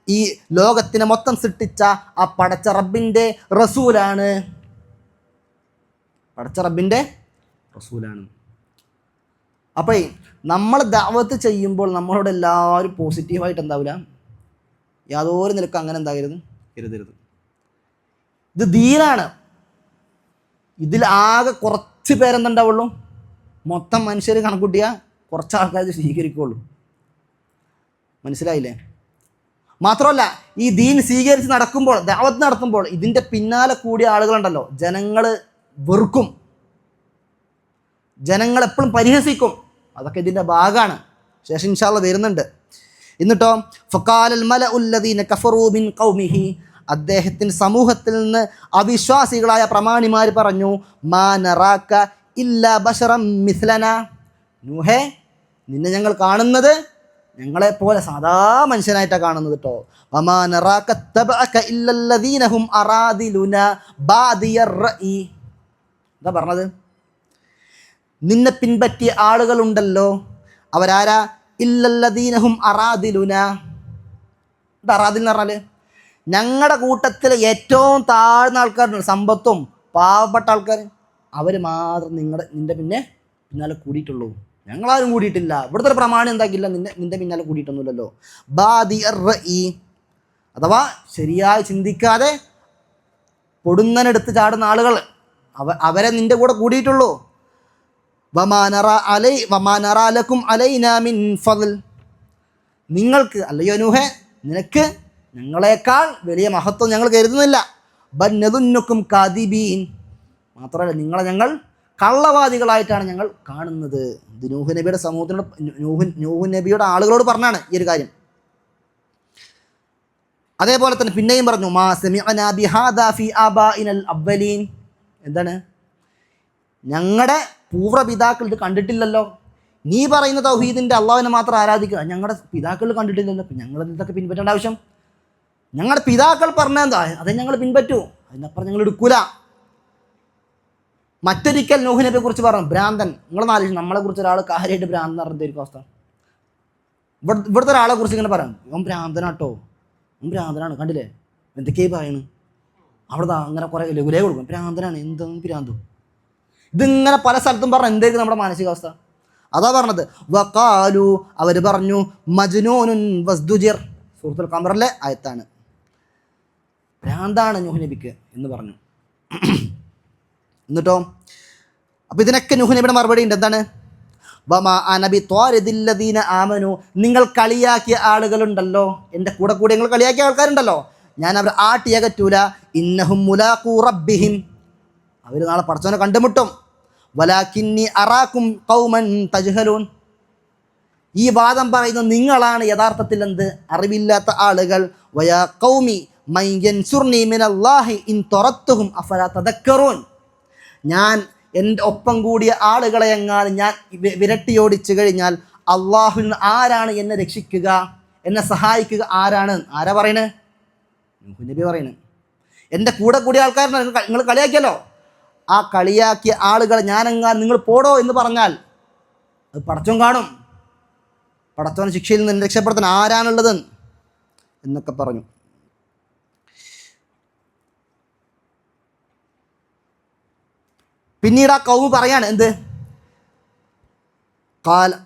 ഈ ലോകത്തിനെ മൊത്തം സൃഷ്ടിച്ച ആ പടച്ച റബ്ബിൻ്റെ റസൂലാണ്, പടച്ച റബ്ബിൻ്റെ റസൂലാണ്. അപ്പോൾ നമ്മൾ ദഅവത്ത് ചെയ്യുമ്പോൾ നമ്മളോട് എല്ലാവരും പോസിറ്റീവായിട്ട് എന്താവില്ല, യാതൊരു നിലക്കും അങ്ങനെ കരുതരുത്. ഇത് ദീനാണ്. ഇതിൽ ആകെ കുറച്ച് പേരെന്തുണ്ടാവുള്ളൂ, മൊത്തം മനുഷ്യർ കണക്കൂട്ടിയാൽ കുറച്ച് ആൾക്കാർ ഇത് സ്വീകരിക്കുള്ളൂ. മനസ്സിലായില്ലേ? മാത്രമല്ല ഈ ദീൻ സ്വീകരിച്ച് നടക്കുമ്പോൾ, ദഅവത്ത് നടത്തുമ്പോൾ ഇതിൻ്റെ പിന്നാലെ കൂടിയ ആളുകളുണ്ടല്ലോ, ജനങ്ങൾ വെറുക്കും, ജനങ്ങളെപ്പോഴും പരിഹസിക്കും. അതൊക്കെ ഇതിൻ്റെ ഭാഗമാണ്. ശേഷം ഇൻഷാ അല്ലാഹ് വരുന്നുണ്ട്. എന്നിട്ടോ ഫഖാലൽ മലഉല്ലദീന കഫറൂ മിൻ ഖൗമിഹി, അദ്ദേഹത്തിൻ്റെ സമൂഹത്തിൽ നിന്ന് അവിശ്വാസികളായ പ്രമാണിമാർ പറഞ്ഞു, മാ നറാക ഇല്ലാ ബശറം മിസ്ലന. നൂഹേ, നിന്നെ ഞങ്ങൾ കാണുന്നത് ഞങ്ങളെപ്പോലെ സാധാ മനുഷ്യനായിട്ടാണ് കാണുന്നത് കേട്ടോ. വമാ നറാക തബഅക ഇല്ലല്ലദീന ഹും അറാദിലുന ബാദിയർ റഈ. എന്താ പറഞ്ഞത്? നിന്നെ പിൻപറ്റിയ ആളുകളുണ്ടല്ലോ, അവരാരാ, ഇല്ലല്ലദീനഹും അറാദിലുന. എന്താ അറാദിൽ എന്ന് പറഞ്ഞാൽ, ഞങ്ങളുടെ കൂട്ടത്തിൽ ഏറ്റവും താഴ്ന്ന ആൾക്കാരുണ്ട്, സമ്പത്തും പാവപ്പെട്ട ആൾക്കാർ, അവർ മാത്രം നിന്റെ പിന്നാലെ കൂടിയിട്ടുള്ളൂ, ഞങ്ങളാരും കൂടിയിട്ടില്ല. ഇവിടുത്തെ ഒരു പ്രമാണം എന്താക്കില്ല, നിന്റെ പിന്നാലെ കൂടിയിട്ടൊന്നുമില്ലല്ലോ. ബാദിയർ റഈ, അഥവാ ശരിയായി ചിന്തിക്കാതെ പൊടുന്നനെടുത്ത് ചാടുന്ന ആളുകൾ, അവരെ നിന്റെ കൂടെ കൂടിയിട്ടുള്ളൂ. വമാ നറാ ലക്കും അലൈനാ മിൻ ഫദ്ൽ, നിങ്ങൾക്ക്, അല്ലയോ നൂഹേ, നിനക്ക് ഞങ്ങളെക്കാൾ വലിയ മഹത്വം ഞങ്ങൾ കരുതുന്നില്ല. ബൽ നദുന്നുക്കും കാദിബീൻ, മാത്രമല്ല നിങ്ങളെ ഞങ്ങൾ കള്ളവാദികളായിട്ടാണ് ഞങ്ങൾ കാണുന്നത്. ഇത് നൂഹ് നബിയുടെ സമൂഹത്തിനോട്, നൂഹ് നബിയുടെ ആളുകളോട് പറഞ്ഞാണ് ഈ ഒരു കാര്യം. അതേപോലെ തന്നെ പിന്നെയും പറഞ്ഞു, മാ സമിഅനാ ബിഹാദാ ഫീ ആബാഇനൽ അവ്വലീൻ. എന്താണ്, ഞങ്ങളുടെ പൂർവ്വപിതാക്കൾ ഇത് കണ്ടിട്ടില്ലല്ലോ. നീ പറയുന്ന തൗഹീദിൻ്റെ അള്ളാഹുവിനെ മാത്രം ആരാധിക്കുക, ഞങ്ങളുടെ പിതാക്കൾ കണ്ടിട്ടില്ലല്ലോ. ഞങ്ങൾ ഇതൊക്കെ പിൻപറ്റേണ്ട ആവശ്യം, ഞങ്ങളുടെ പിതാക്കൾ പറഞ്ഞെന്താ അതേ ഞങ്ങൾ പിൻപറ്റൂ, അതിനപ്പുറം ഞങ്ങൾ എടുക്കൂല. മറ്റൊരിക്കൽ നൂഹ് നബിയെ കുറിച്ച് പറഞ്ഞു, ഭ്രാന്തൻ. നിങ്ങളൊന്ന് ആലോചിച്ചു, നമ്മളെ കുറിച്ച് ഒരാൾ കാര്യമായിട്ട് ഭ്രാന്തൻ പറഞ്ഞിരിക്കും അവസ്ഥ. ഇവിടുത്തെ ഒരാളെ കുറിച്ച് ഇങ്ങനെ പറയാം, ഇവൻ ഭ്രാന്തനാട്ടോ, ഇവൻ ഭ്രാന്തനാണ്, കണ്ടില്ലേ എന്തൊക്കെയായി പറയുന്നു, അവിടെ അങ്ങനെ കുറേ ലഘുലേ കൊടുക്കും, ഭ്രാന്തനാണ്, എന്തെങ്കിലും ഭ്രാന്തു. ഇതിങ്ങനെ പല സ്ഥലത്തും പറഞ്ഞ എന്തായിരിക്കും നമ്മുടെ മാനസികാവസ്ഥ? അതാ പറഞ്ഞത്. വഖാലു, അവർ പറഞ്ഞു, മജ്നൂനുൻ വസ്ദുജിർ, സൂറത്തുൽ ഖമറിലെ ആയത്താണ്. ഭ്രാന്താണ് നൂഹ് നബിക്ക് എന്ന് പറഞ്ഞു. എന്നിട്ടോ അപ്പോൾ ഇതിനൊക്കെ നൂഹ് നബിയുടെ മറുപടി ഉണ്ട്. എന്താണ്? വമാ അനബി ത്വാരിദില്ലദീന ആമനു, നിങ്ങൾ കളിയാക്കിയ ആളുകളുണ്ടല്ലോ, എൻ്റെ കൂടെ നിങ്ങൾ കളിയാക്കിയ ആൾക്കാരുണ്ടല്ലോ, ഞാൻ അവർ ആട്ടിയകറ്റൂല. ഇന്നഹും മുലാഖൂ റബ്ബിഹിം, അവർ നാളെ പടച്ചവനെ കണ്ടുമുട്ടും. വലാകിന്നി അറാക്കും ഖൗമൻ തജ്ഹലൂൻ, ഈ വാദം പറയുന്ന നിങ്ങളാണ് യഥാർത്ഥത്തിൽ എന്ത്, അറിവില്ലാത്ത ആളുകൾ. വയാ ഖൗമി മൻ യൻസുർനി മിനല്ലാഹി ഇൻ തറത്തുഹും അഫലാ തദക്കറൂൻ, ഞാൻ എൻ്റെ ഒപ്പം കൂടിയ ആളുകളെ എങ്ങാനും ഞാൻ വിരട്ടിയോടിച്ചു കഴിഞ്ഞാൽ അള്ളാഹുവിൽ നിന്ന് ആരാണ് എന്നെ രക്ഷിക്കുക, എന്നെ സഹായിക്കുക? ആരാ പറയണത്? നബി പറയണത്. എൻ്റെ കൂടെ കൂടിയ ആൾക്കാരെ നിങ്ങൾ കളിയാക്കിയല്ലോ, ആ കളിയാക്കിയ ആളുകളെ ഞാനെങ്ങാനും നിങ്ങൾ പോടോ എന്ന് പറഞ്ഞാൽ അത് പടച്ചോൻ കാണും. പടച്ചോൻ ശിക്ഷയിൽ നിന്ന് രക്ഷപ്പെടുത്താൻ ആരാണുള്ളത് എന്നൊക്കെ പറഞ്ഞു. പിന്നീട് ആ കൗമ് പറയാണ് എന്ത്,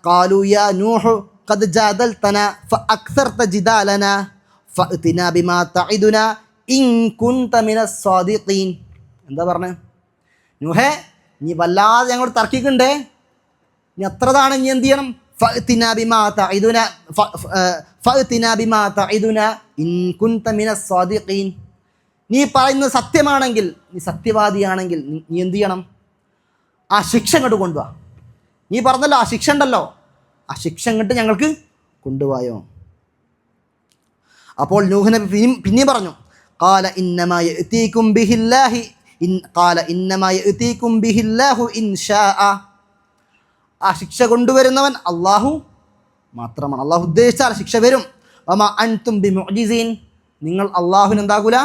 ഖാലു യാ നൂഹ് ഖദ് ജാദൽതനാ ഫഅക്സർത ജിദാലനാ ഫഅതിനാ ബിമാ തഇദുനാ ഇൻ കുൻത മിനസ് സാദിഖീൻ. എന്താ പറഞ്ഞത്? നൂഹേ, നീ വല്ലാതെ ഞങ്ങളോട് തർക്കിക്കണ്ടേ, നീ അത്രതാണ്, നീ എന്ത് ചെയ്യണം? ഫഅതിനാ ബിമാ തഇദുനാ ഇൻ കുൻത മിനസ് സാദിഖീൻ, നീ പറയുന്നത് സത്യമാണെങ്കിൽ, നീ സത്യവാദിയാണെങ്കിൽ നീ എന്ത് ചെയ്യണം? ആ ശിക്ഷ ഇങ്ങോട്ട് കൊണ്ടുവാ. നീ പറഞ്ഞല്ലോ ആ ശിക്ഷ ഉണ്ടല്ലോ, ആ ശിക്ഷ ഇങ്ങോട്ട് ഞങ്ങൾക്ക് കൊണ്ടുപോയോ. അപ്പോൾ നൂഹ് നബി പിന്നെയും പറഞ്ഞു, ഖാല ഇന്നമാ യഅതീകും ബിഹില്ലാഹു ഇൻ ശാഅ, ആ ശിക്ഷ കൊണ്ടുവരുന്നവൻ അള്ളാഹു മാത്രമാണ്. അള്ളാഹു ഉദ്ദേശിച്ചാൽ ശിക്ഷ വരും. വമാ അൻതും ബിമുഅ്ജിസീൻ, നിങ്ങൾ അള്ളാഹുവിന് എന്താകൂല,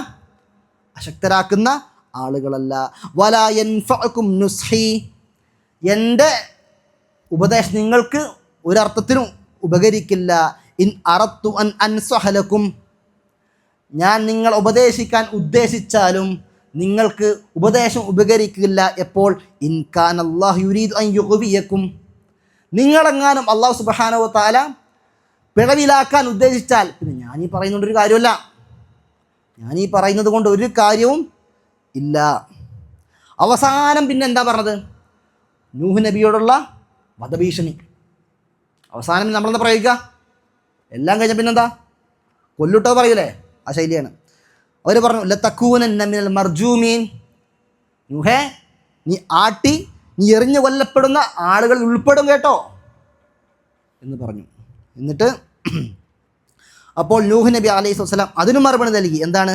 അശക്തരാക്കുന്ന ആളുകളല്ല. വലാ യൻഫഉകും നുസ്ഹി, എൻ്റെ ഉപദേശം നിങ്ങൾക്ക് ഒരർത്ഥത്തിനും ഉപകരിക്കില്ല. ഇൻ അറത്തു അൻ അൻസഹലക്കും, ഞാൻ നിങ്ങൾ ഉപദേശിക്കാൻ ഉദ്ദേശിച്ചാലും നിങ്ങൾക്ക് ഉപദേശം ഉപകരിക്കില്ല. എപ്പോൾ? ഇൻ കാന അല്ലാഹു യുരീദു അൻ യുഗ്വിയക്കും, നിങ്ങളെങ്ങാനും അല്ലാഹു സുബ്ഹാനഹു വ തആല പിഴവിലാക്കാൻ ഉദ്ദേശിച്ചാൽ പിന്നെ ഞാനീ പറയുന്നതുകൊണ്ടൊരു കാര്യമല്ല, ഞാനീ പറയുന്നത് കൊണ്ട് ഒരു കാര്യവും ഇല്ല. അവസാനം പിന്നെ എന്താ പറഞ്ഞത്? നൂഹ് നബിയോടുള്ള വധഭീഷണി. അവസാനം നമ്മളെന്താ പറയുക? എല്ലാം കഴിഞ്ഞ പിന്നെന്താ? കൊല്ലുട്ടോ പറയൂലേ, ആ ശൈലിയാണ്. അവർ പറഞ്ഞു ലതകൂനന്ന മിനൽ മർജൂമീൻ, നൂഹേ, നീ എറിഞ്ഞു കൊല്ലപ്പെടുന്ന ആളുകൾ ഉൾപ്പെടും കേട്ടോ എന്ന് പറഞ്ഞു. എന്നിട്ട് അപ്പോൾ നൂഹ് നബി അലൈഹി വസല്ലം അതിന് മറുപടി നൽകി. എന്താണ്?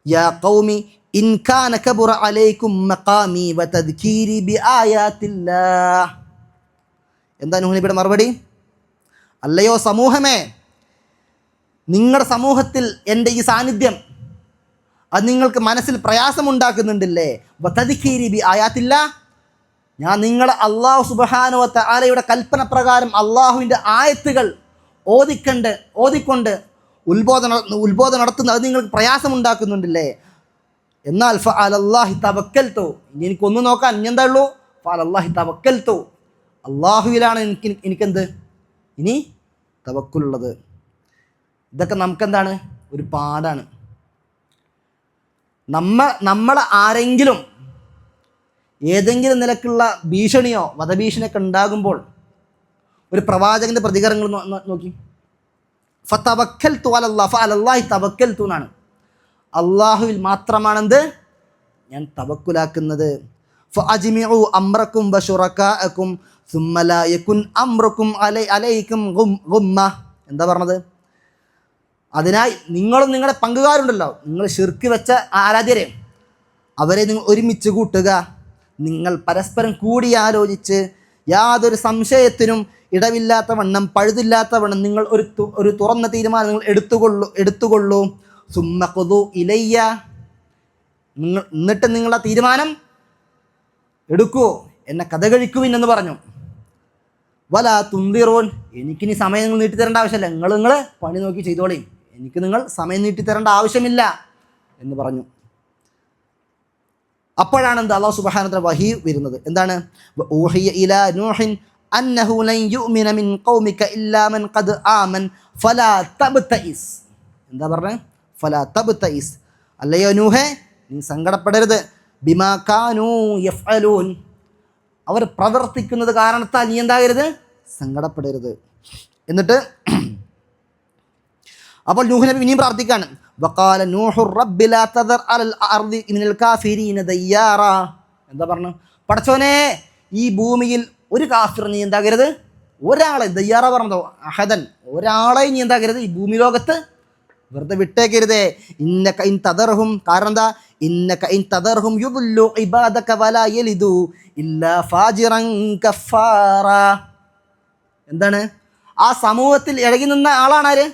യാ ഖൗമി ഇൻ കാന കബറ അലൈക്കും മഖാമി വതദ്കീരി ബിആയാതില്ലാഹ്. എന്താ നൂഹ് നബിയുടെ മറുപടി? അല്ലയോ സമൂഹമേ, നിങ്ങളുടെ സമൂഹത്തിൽ എൻ്റെ ഈ സാന്നിധ്യം അത് നിങ്ങൾക്ക് മനസ്സിൽ പ്രയാസമുണ്ടാക്കുന്നുണ്ടല്ലേ? വതദ്കീരി ബിആയാതില്ലാഹ്, ഞാൻ നിങ്ങളെ അല്ലാഹു സുബ്ഹാനഹു വ തആലയുടെ കൽപ്പന പ്രകാരം അള്ളാഹുവിൻ്റെ ആയത്തുകൾ ഓതിക്കൊണ്ട് ഉത്ബോധനം നടത്തുന്നത് അത് നിങ്ങൾക്ക് പ്രയാസമുണ്ടാക്കുന്നുണ്ടല്ലേ? എന്നാൽ ഫഅലല്ലാഹി തവക്കൽതു, ഇനി എനിക്കൊന്ന് നോക്കാൻ ഇനി എന്താ ഉള്ളൂ? ഫഅലല്ലാഹി തവക്കൽതു, അള്ളാഹുവിലാണ് എനിക്കെന്ത് ഇനി തവക്കുലുള്ളത്. ഇതൊക്കെ നമുക്കെന്താണ്? ഒരു പാഠാണ്. നമ്മൾ ആരെങ്കിലും ഏതെങ്കിലും നിലക്കുള്ള ഭീഷണിയോ വധഭീഷണിയൊക്കെ ഉണ്ടാകുമ്പോൾ ഒരു പ്രവാചകൻ്റെ പ്രതികരണങ്ങൾ നോക്കി. ഫതവക്കൽതു അലല്ലാഹ് ഫഅലല്ലാഹി തവക്കൽതു എന്നാണ്. അള്ളാഹുവിൽ മാത്രമാണെന്ത് ഞാൻ തവക്കുലാക്കുന്നത്. ഫഅജ്മിഉ അംറക്കും വശുറകാഅക്കും സുമ്മ ലാ യകുൻ അംറുക്കും അലൈക്കും ഗുമ്മ. എന്താ പറഞ്ഞത്? അതിനായി നിങ്ങളും നിങ്ങളുടെ പങ്കുകാരുണ്ടല്ലോ, നിങ്ങൾ ശിർക്ക് വെച്ച ആരാധ്യരെ, അവരെ നിങ്ങൾ ഒരുമിച്ച് കൂട്ടുക. നിങ്ങൾ പരസ്പരം കൂടിയാലോചിച്ച് യാതൊരു സംശയത്തിനും ഇടവില്ലാത്തവണ്ണം പഴുതില്ലാത്തവണ്ണം നിങ്ങൾ ഒരു തുറന്ന തീരുമാനം നിങ്ങൾ എടുത്തുകൊള്ളൂ. സുമ്മ ഖുദു ഇലയ്യ, എന്നിട്ട് നിങ്ങളുടെ തീരുമാനം എടുക്കൂ, എന്നെ കഥ കഴിക്കുവിൻ എന്ന് പറഞ്ഞു. വലാ തുന്തിറൂൻ, എനിക്കിനി സമയം നിങ്ങൾ നീട്ടിത്തരേണ്ട ആവശ്യമില്ല, നിങ്ങൾ പണി നോക്കി ചെയ്തോളീം, എനിക്ക് നിങ്ങൾ സമയം നീട്ടിത്തരേണ്ട ആവശ്യമില്ല എന്ന് പറഞ്ഞു. അപ്പോഴാണ് എന്താ അല്ലാഹു സുബ്ഹാനഹു വ തആല വഹി വരുന്നത്. എന്താണ്? ഊഹിയ ഇലാ നൂഹിൻ അന്നഹു ലൻ യുഅ്മിന മിൻ ഖൗമിക ഇല്ലാ മൻ ഖദ് ആമൻ ഫലാ തബ്തഇസ്. എന്താ പറഞ്ഞത്? ഫലാ തബ്തഇസ്, അല്ലയോ നൂഹേ, നീ സങ്കടപ്പെടരുത്. ബിമാ കാനൂ യഫ്അലൂൻ, അവർ പ്രവർത്തിക്കുന്നത് കാരണത്താൽ നീ എന്താകരുത്, സങ്കടപ്പെടരുത്. എന്നിട്ട് അപ്പോൾ നൂഹ് നബി ഇനിയും പ്രാർത്ഥിക്കാണ്. വഖാല നൂഹു റബ്ബി ലാ തദർ അലൽ അർദി മിനൽ കാഫിരീന ദയ്യാറ. എന്താ പറഞ്ഞു? പടച്ചോനെ, ഈ ഭൂമിയിൽ ഒരു കാഫിർ നീ എന്താകരുത്, ഒരാളെ, ദയ്യാറ പറഞ്ഞതോ അഹദൻ, ഒരാളെ നീ എന്താകരുത് ഈ ഭൂമി ലോകത്ത് വെറുതെ വിട്ടേക്കരുതേ. ഇന്നക ഇൻ തദർഹും, കാരണം എന്താ, ഇന്നക ഇൻ തദർഹും യുദല്ലു ഇബാദക വലാ യലിദു ഇല്ലാ ഫാജിറൻ കഫാറ. എന്താണ്? ആ സമൂഹത്തിൽ ഇഴകി നിന്ന ആളാണ് ആര്?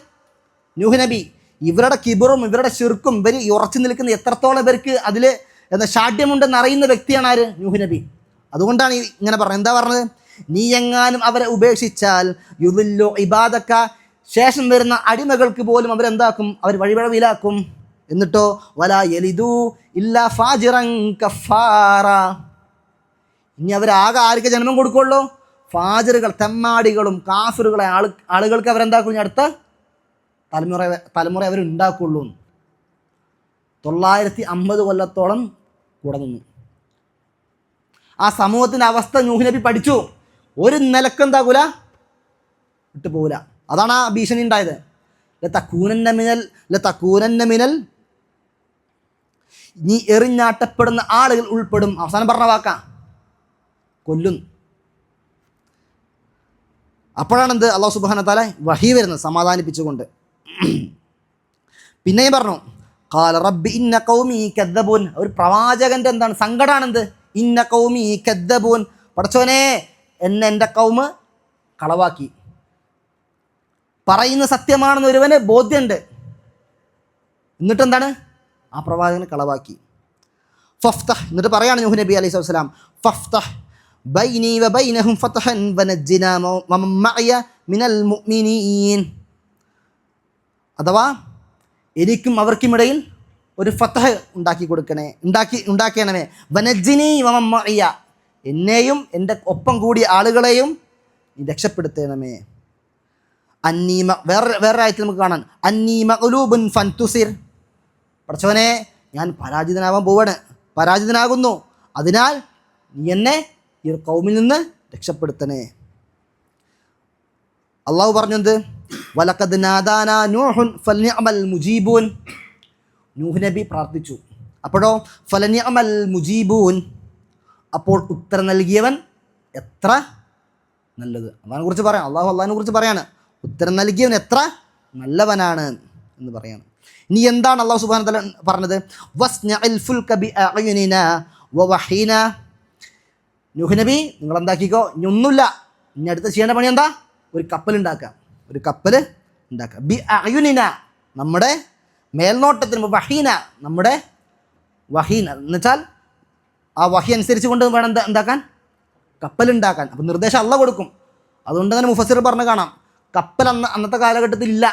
നൂഹ് നബി. ഇവരുടെ കിബറും ഇവരുടെ ശിർക്കും ഇവർ ഉറച്ചു നിൽക്കുന്ന എത്രത്തോളം ഇവർക്ക് അതിൽ ഷാഠ്യമുണ്ടെന്ന് അറിയുന്ന വ്യക്തിയാണ് ആര്? നൂഹ് നബി. അതുകൊണ്ടാണ് ഇങ്ങനെ പറഞ്ഞത്. എന്താ പറഞ്ഞത്? നീ എങ്ങാനും അവരെ ഉപേക്ഷിച്ചാൽ യുദല്ലു ഇബാദക, ശേഷം വരുന്ന അടിമകൾക്ക് പോലും അവരെന്താക്കും, അവർ വഴിവഴവിലാക്കും. എന്നിട്ടോ വലാ യലിദു ഇല്ലാ ഫാജിറൻ കഫാറ. ഇനി അവരാകെ ആർക്ക് ജന്മം കൊടുക്കുള്ളൂ? ഫാജിറുകൾ, തെമ്മാടികളും കാഫിറുകളെ ആളുകൾക്ക് അവരെന്താക്കും, ഇനി അടുത്ത തലമുറ അവരുണ്ടാക്കുള്ളൂ. 950 കൊല്ലത്തോളം കൂടെ നിന്നു. ആ സമൂഹത്തിൻ്റെ അവസ്ഥ നൂഹ് നബി പഠിച്ചു. ഒരു നിലക്കെന്താകൂല, വിട്ടു പോകില്ല. അതാണ് ആ ഭീഷണി ഉണ്ടായത്. ലതകൂനന്ന മിനൽ, നീ എറിഞ്ഞാട്ടപ്പെടുന്ന ആളുകൾ ഉൾപ്പെടും. അവസാനം പറഞ്ഞ വാക്കാ, കൊല്ലും. അപ്പോഴാണെന്ത്, അള്ളാഹു സുബ്ഹാനഹു വ തആല വഹി വരുന്നത് സമാധാനിപ്പിച്ചുകൊണ്ട്. പിന്നെയും പറഞ്ഞു, ഖാല റബ്ബി ഇന്ന ഖൗമി കദ്ദബൂൻ. ഒരു പ്രവാചകൻ്റെ എന്താണ് സങ്കടമാണെന്ത്, ഇന്ന ഖൗമി കദ്ദബൂൻ, പടച്ചോനെ എൻ്റെ കൗമ് കളവാക്കി. പറയുന്ന സത്യമാണെന്ന് ഒരുവന് ബോധ്യമുണ്ട്, എന്നിട്ടെന്താണ്, ആ പ്രവാചകനെ കളവാക്കി. ഫഫ്തഹ്, എന്നിട്ട് പറയാണ് നൂഹ് നബി അലൈഹി സ്വലാം, ഫഫ്തഹ് ബൈനി വബൈനഹും ഫതഹൻ വനജ്ജിനാ വമൻ മഅയ മിനൽ മുഅ്മിനീൻ. അഥവാ എനിക്കും അവർക്കുമിടയിൽ ഒരു ഫതഹ് ഉണ്ടാക്കിയണമേ. വനജ്ജിനി വമൻ മഅയ, എന്നെയും എൻ്റെ ഒപ്പം കൂടിയ ആളുകളെയും നീ രക്ഷപ്പെടുത്തണമേ. വേറെ ആയത്തിൽ നമുക്ക് കാണാൻ, അന്നീ മഗ്ലൂബുൻ ഫൻതുസിർ, പടച്ചവനെ ഞാൻ പരാജിതനാകുന്നു, അതിനാൽ നീ എന്നെ ഈ കൗമിൽ നിന്ന് രക്ഷപ്പെടുത്തണേ. അള്ളാഹു പറഞ്ഞത്, വലഖദ് നാദാനാ നൂഹുൻ ഫൽനിഅമൽ മുജീബൂൻ. നൂഹ് നബി പ്രാർത്ഥിച്ചു. അപ്പോഴോ ഫൽനിഅമൽ മുജീബൂൻ, അപ്പോൾ ഉത്തരം നൽകിയവൻ എത്ര നല്ലത്. അള്ളാഹിനെ പറയാം, അള്ളാഹിനെ കുറിച്ച് പറയാണ്, ഉത്തരം നൽകിയവൻ എത്ര നല്ലവനാണ് എന്ന് പറയാണ്. ഇനി എന്താണ് അള്ളാഹു സുബ്ഹാനഹു വ തആല പറഞ്ഞത്? വസ്നഇൽ ഫുൽക ബിഅയുനിനാ വവഹീനാ. നൂഹ് നബി, നിങ്ങൾ എന്താക്കിക്കോ, ഇനി ഒന്നുമില്ല, ഇനി അടുത്ത് ചെയ്യേണ്ട പണി എന്താ, ഒരു കപ്പൽ ഉണ്ടാക്കുക. ബി അയുനിന, നമ്മുടെ മേൽനോട്ടത്തിന്, വഹീന, നമ്മുടെ വഹീന എന്ന് വെച്ചാൽ ആ വഹി അനുസരിച്ച് കൊണ്ട് വേണം എന്താക്കാൻ, കപ്പലുണ്ടാക്കാൻ. അപ്പം നിർദ്ദേശം അള്ളാഹ് കൊടുക്കും. അതുകൊണ്ട് തന്നെ മുഫസ്സിർ പറഞ്ഞ് കാണാം, കപ്പൽ അന്നത്തെ കാലഘട്ടത്തിൽ ഇല്ല.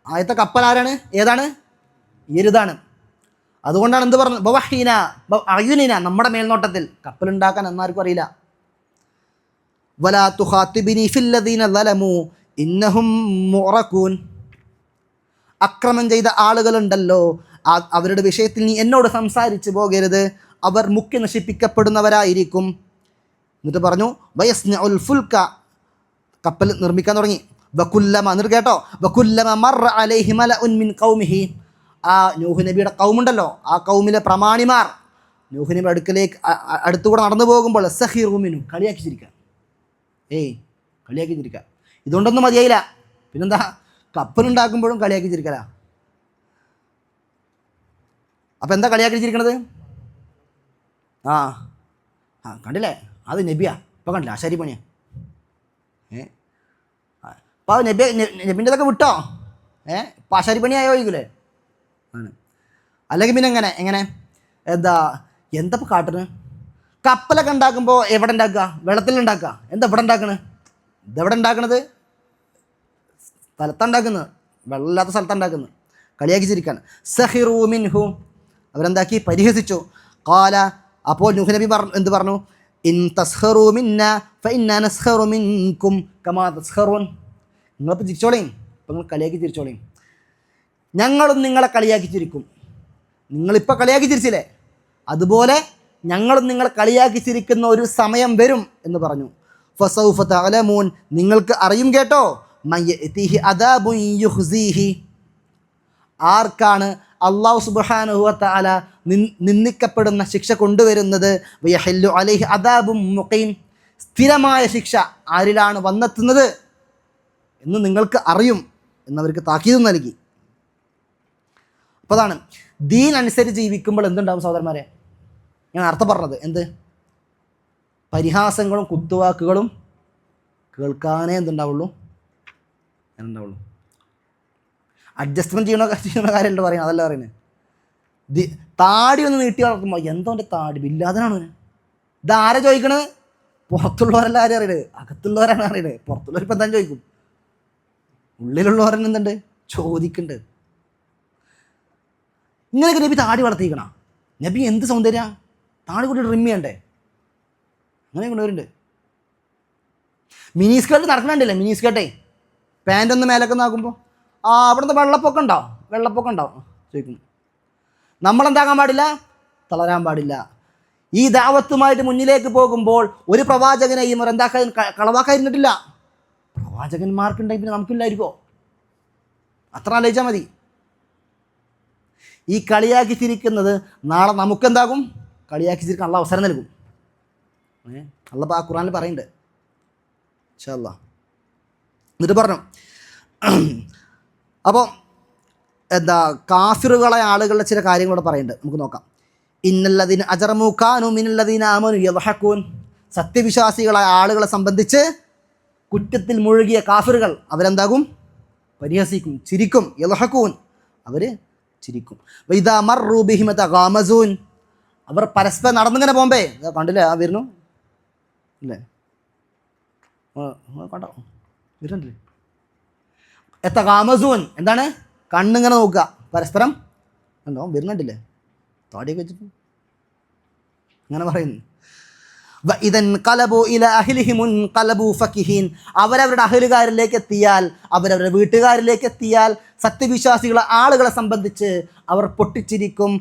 ആദ്യത്തെ കപ്പൽ ആരാണ്, ഏതാണ്? ഇതാണ്. അതുകൊണ്ടാണ് എന്ത് പറഞ്ഞത്, ബവഹീന അയുനിന, നമ്മുടെ മേൽനോട്ടത്തിൽ. കപ്പലുണ്ടാക്കാൻ എന്നാർക്കും അറിയില്ല. വലാ തുഖാതിബിനി ഫില്ലദീന ളലമു ഇന്നഹും മുഅറകൂൻ. അക്രമം ചെയ്ത ആളുകളുണ്ടല്ലോ, അവരുടെ വിഷയത്തിൽ നീ എന്നോട് സംസാരിച്ചു പോകരുത്, അവർ മുഖ്യ നശിപ്പിക്കപ്പെടുന്നവരായിരിക്കും. എന്നിട്ട് പറഞ്ഞു, വയസ്നഉൽ ഫുൽക, കപ്പൽ നിർമ്മിക്കാൻ തുടങ്ങി. വകുല്ലമ, എന്നിട്ട് കേട്ടോ, വകുല്ലമ മർറ അലൈഹി മലഉൻ മിൻ ഖൗമിഹി, ആ നൂഹ് നബിയുടെ കൗമുണ്ടല്ലോ, ആ കൗമിലെ പ്രമാണിമാർ നൂഹ് നബി അടുത്തുകൂടെ നടന്നു പോകുമ്പോൾ സഖീറു മിൻഹു, കളിയാക്കി ചിരിക്കുക. കളിയാക്കി ചിരിക്കുക. ഇതുകൊണ്ടൊന്നും മതിയായില്ല, പിന്നെന്താ, കപ്പലുണ്ടാക്കുമ്പോഴും കളിയാക്കി ചിരിക്കല. അപ്പം എന്താ കളിയാക്കി ചിരിക്കണത്? കണ്ടില്ലേ, അത് നബിയാ, ഇപ്പം കണ്ടില്ല, ആശാരി പണിയാ. അപ്പോൾ അത് നബിൻ്റെതൊക്കെ വിട്ടോ, ഇപ്പം ആശാരി പണിയായോ ചോദിക്കൂലേ? ആണ്. അല്ലെങ്കിൽ പിന്നെ എങ്ങനെ എന്താ ഇപ്പം കാട്ടുന്നത്? കപ്പലൊക്കെ ഉണ്ടാക്കുമ്പോൾ എവിടെ ഉണ്ടാക്കുക? വെള്ളത്തിലുണ്ടാക്കുക. എന്താ ഇവിടെ ഉണ്ടാക്കണത്? ഇതെവിടെ ഉണ്ടാക്കണത്? സ്ഥലത്തുണ്ടാക്കുന്നത്, വെള്ളമില്ലാത്ത സ്ഥലത്തുണ്ടാക്കുന്നത്. കളിയാക്കി ചിരിക്കാണ്. സഹിറൂ മിൻഹു, അവരെന്താക്കി, പരിഹസിച്ചു. ഖാല, അപ്പോൾ നൂഹ് നബി എന്ത് പറഞ്ഞു? ഇൻ തസ്ഖറൂ മിന്ന ഫഇന്നാ നസ്ഖറു മിൻകും കമാ തസ്ഖറൂൻ. നിങ്ങളിപ്പോൾ ചിരിച്ചോളീം, ഇപ്പം നിങ്ങൾ കളിയാക്കി ചിരിച്ചോളീം, ഞങ്ങളും നിങ്ങളെ കളിയാക്കി ചിരിക്കും. നിങ്ങളിപ്പോൾ കളിയാക്കി ചിരിച്ചില്ലേ, അതുപോലെ ഞങ്ങളും നിങ്ങളെ കളിയാക്കി ചിരിക്കുന്ന ഒരു സമയം വരും എന്ന് പറഞ്ഞു. ഫസൗഫ തഅലമൂൻ, നിങ്ങൾക്ക് അറിയും കേട്ടോ, മയ്യതിഹി അദാബുൻ യുഖ്സീഹി, ആർക്കാണ് അല്ലാഹു സുബ്ഹാനഹു വ തആല നിന്ദിക്കപ്പെടുന്ന ശിക്ഷ കൊണ്ടുവരുന്നത്, വയഹല്ലു അലൈഹി അദാബും മുഖീം, സ്ഥിരമായ ശിക്ഷ ആരിലാണ് വന്നെത്തുന്നത് എന്ന് നിങ്ങൾക്ക് അറിയും എന്നവർക്ക് താക്കീത് നൽകി. അപ്പോൾ അതാണ് ദീൻ അനുസരിച്ച് ജീവിക്കുമ്പോൾ എന്തുണ്ടാവും സഹോദരന്മാരെ? ഞാൻ അർത്ഥം പറഞ്ഞത് എന്ത്? പരിഹാസങ്ങളും കുത്തുവാക്കുകളും കേൾക്കാനേ എന്തുണ്ടാവുള്ളൂ, ഉണ്ടാവുള്ളൂ. അഡ്ജസ്റ്റ്മെൻറ്റ് ചെയ്യുന്ന കാര്യമല്ല പറയുന്നത്, അതല്ല പറയുന്നത്. താടി ഒന്ന് നീട്ടി വളർത്തുമ്പോൾ എന്തോ എൻ്റെ താടി ബില്ലാതനാണ്. ഇതാരെ ചോദിക്കണത്? പുറത്തുള്ളവരല്ല ആരും അറിയണത്, അകത്തുള്ളവരാണ് അറിയണത്. പുറത്തുള്ളവരിപ്പോൾ എന്താ ചോദിക്കും, ഉള്ളിലുള്ളവരെന്നെ എന്തുണ്ട് ചോദിക്കുന്നുണ്ട്. ഇങ്ങനെയൊക്കെ നബി താടി വളർത്തിക്കണം. നബി എന്ത് സൗന്ദര്യ, താടി കൂടി ട്രിം ചെയ്യണ്ടേ? അങ്ങനെ കൊണ്ടുവരുന്നുണ്ട്. മിനി സ്കേർട്ട് നടക്കണുണ്ടല്ലേ, മിനി സ്കേർട്ടേ പാൻ്റ് ഒന്ന് മേലൊക്കെ നോക്കുമ്പോൾ അവിടുന്ന് വെള്ളപ്പൊക്കം ഉണ്ടാവും ചോദിക്കുന്നു. നമ്മളെന്താകാൻ പാടില്ല, തളരാൻ പാടില്ല. ഈ ദാവത്തുമായിട്ട് മുന്നിലേക്ക് പോകുമ്പോൾ ഒരു പ്രവാചകനെയും അവർ എന്താക്കാൻ കളവാക്കാതിരുന്നിട്ടില്ല. പ്രവാചകന്മാർക്കുണ്ടെങ്കിൽ പിന്നെ നമുക്കില്ലായിരിക്കോ? അത്ര ആലോചിച്ചാൽ മതി. ഈ കളിയാക്കി ചിരിക്കുന്നത് നാളെ നമുക്കെന്താകും, കളിയാക്കി ചിരിക്കാൻ അള്ളാഹ് അവസരം നൽകും. അള്ളാഹ് ആ ഖുർആനിൽ പറയുന്നുണ്ട് ഇൻഷാ അല്ലാഹ്. എന്നിട്ട് പറഞ്ഞു, അപ്പോൾ എന്താ കാഫിറുകളായ ആളുകളുടെ ചില കാര്യങ്ങളോട് പറയുന്നുണ്ട്, നമുക്ക് നോക്കാം. ഇന്നല്ലദീന അജറമു കാനു മിനല്ലദീന ആമനു യദ്ഹഖൂൻ, സത്യവിശ്വാസികളായ ആളുകളെ സംബന്ധിച്ച് കുറ്റത്തിൽ മുഴുകിയ കാഫിറുകൾ അവരെന്താകും, പരിഹസിക്കും, ചിരിക്കും. യദ്ഹഖൂൻ, അവർ ചിരിക്കും. വഇദാ മർറു ബിഹിം തഗാമസൂൻ, അവർ പരസ്പരം നടന്നിങ്ങനെ പോകുമ്പേ കണ്ടില്ലേ ആ വരുന്നു ഇല്ലേ, കണ്ടോ വരുന്നുണ്ടല്ലേ. എത്തഗാമസൂൻ എന്താണ്, കണ്ണിങ്ങനെ നോക്കുക, പരസ്പരം കണ്ടോ വരുന്നുണ്ടല്ലേ, താടിയൊക്കെ വെച്ചിട്ട് അങ്ങനെ പറയുന്നു. വഇദൻ ഖലബു ഇല അഹ്ലിഹിമുൻ ഖലബു ഫകിഹീൻ, അവരവരുടെ അഹ്ലുകാരിലേക്ക് എത്തിയാൽ, അവരവരുടെ വീട്ടുകാരിലേക്ക് എത്തിയാൽ സത്യവിശ്വാസികളെ ആളുകളെ സംബന്ധിച്ച് അവർ പൊട്ടിച്ചിരിക്കും,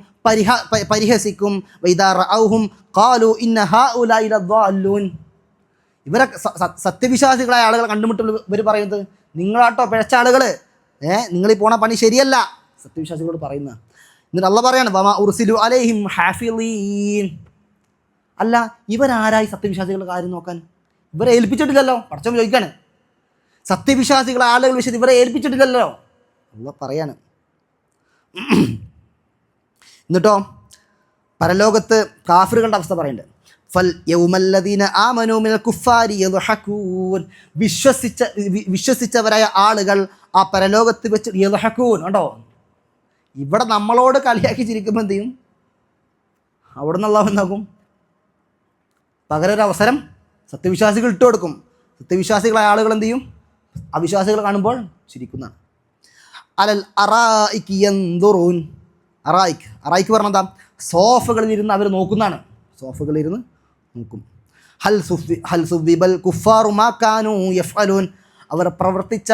പരിഹസിക്കും. വഇദാ റഅൗഹും ഖാലു ഇന്ന ഹഉലാഇ ലദ്ദാല്ലൂൻ, ഇവരെ സത്യവിശ്വാസികളായ ആളുകളെ കണ്ടുമുട്ടുമ്പോൾ ഇവർ പറയുന്നത് നിങ്ങളാട്ടോ പിഴച്ച ആളുകൾ, നിങ്ങളീ പോണ പണി ശരിയല്ല, സത്യവിശ്വാസികളോട് പറയുന്ന. എന്നിട്ട് അള്ളാഹ് പറയാണ് വമാ ഉർസിലു അലൈഹിം ഹാഫിളീൻ, അല്ല ഇവരാരായി സത്യവിശ്വാസികളുടെ കാര്യം നോക്കാൻ? ഇവരെ ഏൽപ്പിച്ചിട്ടില്ലല്ലോ. പടച്ചവൻ ചോദിക്കാണ്, സത്യവിശ്വാസികളെ ആളുകൾ വിഷയത്തിൽ ഇവരെ ഏൽപ്പിച്ചിട്ടില്ലല്ലോ അള്ളാഹ് പറയാണ്. എന്നിട്ടോ പരലോകത്ത് കാഫിറുകളുടെ അവസ്ഥ പറയുന്നുണ്ട്. ഫൽ യൗമല്ലദീന ആമനൂ മിനൽ കുഫാരി യദ്ഹഖൂൻ, വിശ്വസിച്ചവരായ ആളുകൾ ആ പരലോകത്ത് വെച്ച് യദ്ഹഖൂൻ, കണ്ടോ ഇവിടെ നമ്മളോട് കളിയാക്കി ചിരിക്കുമ്പോൾ എന്ത് ചെയ്യും, അവിടെ നിന്ന് അള്ളാഹു എന്താക്കും, പകരം ഒരു അവസരം സത്യവിശ്വാസികൾ ഇട്ട് കൊടുക്കും. സത്യവിശ്വാസികളായ ആളുകൾ എന്ത് ചെയ്യും, അവിശ്വാസികൾ കാണുമ്പോൾ ചിരിക്കുന്നതാണ്. അലൽ അറായിക് യൻദുറൂൻ, അറായിക്ക് പറഞ്ഞാൽ സോഫകളിലിരുന്ന് അവർ നോക്കുന്നതാണ്, സോഫകളിലിരുന്ന് നോക്കും. ഹൽ സുവിബൽ കുഫാറു മാ കാനൂ യഫ്അലൂൻ, അവർ പ്രവർത്തിച്ച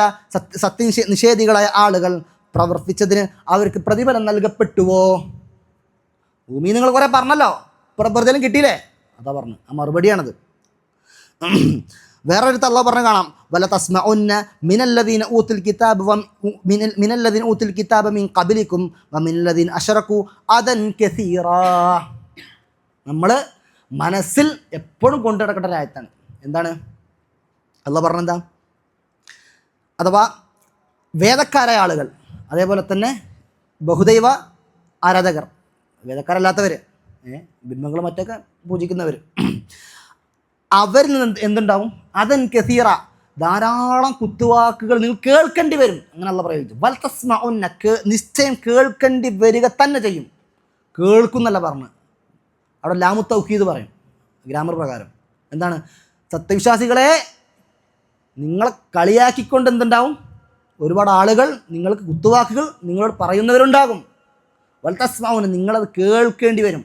നിഷേധികളായ ആളുകൾ പ്രവർത്തിച്ചതിന് അവർക്ക് പ്രതിഫലം നൽകപ്പെട്ടുവോ? ഭൂമി നിങ്ങൾ കുറേ പറഞ്ഞല്ലോ, പ്രതിഫലം കിട്ടിയില്ലേ? അതാ പറഞ്ഞു, ആ മറുപടിയാണത്. വേറൊരു അല്ലാഹു പറഞ്ഞ കാണാം, വല തസ്മഉന്ന മിനല്ലദീന ഊതുൽ കിതാബ മിനല്ലദീന ഊതുൽ കിതാബ മിൻ ഖബ്ലികും വമിനല്ലദീന അശ്റകൂ അദൻ കസീറാ. നമ്മൾ മനസ്സിൽ എപ്പോഴും കൊണ്ടു നടക്കേണ്ട ഒരു ആയത്താണ്. എന്താണ് അല്ലാഹു പറഞ്ഞെന്താ? അഥവാ വേദക്കാരായ ആളുകൾ, അതേപോലെ തന്നെ ബഹുദൈവ ആരാധകർ, വേദക്കാരല്ലാത്തവർ, ബിംബങ്ങൾ മറ്റൊക്കെ പൂജിക്കുന്നവർ, അവരിൽ നിന്ന് എന്തുണ്ടാവും, അതൻ കസീറ, ധാരാളം കുത്തുവാക്കുകൾ നിങ്ങൾ കേൾക്കേണ്ടി വരും. അങ്ങനെയുള്ള പ്രയോഗിച്ചു. വൽ തസ്മഉന്ന, നിശ്ചയം കേൾക്കേണ്ടി വരിക തന്നെ ചെയ്യും. കേൾക്കുന്നല്ല പറഞ്ഞ്, അവിടെ ലാമു തൗക്കീദ് പറയും ഗ്രാമർ പ്രകാരം. എന്താണ്, സത്യവിശ്വാസികളെ നിങ്ങളെ കളിയാക്കിക്കൊണ്ട് എന്തുണ്ടാവും, ഒരുപാട് ആളുകൾ നിങ്ങൾക്ക് കുത്തുവാക്കുകൾ നിങ്ങളോട് പറയുന്നവരുണ്ടാകും. വൽ തസ്മഉന്ന, നിങ്ങളത് കേൾക്കേണ്ടി വരും.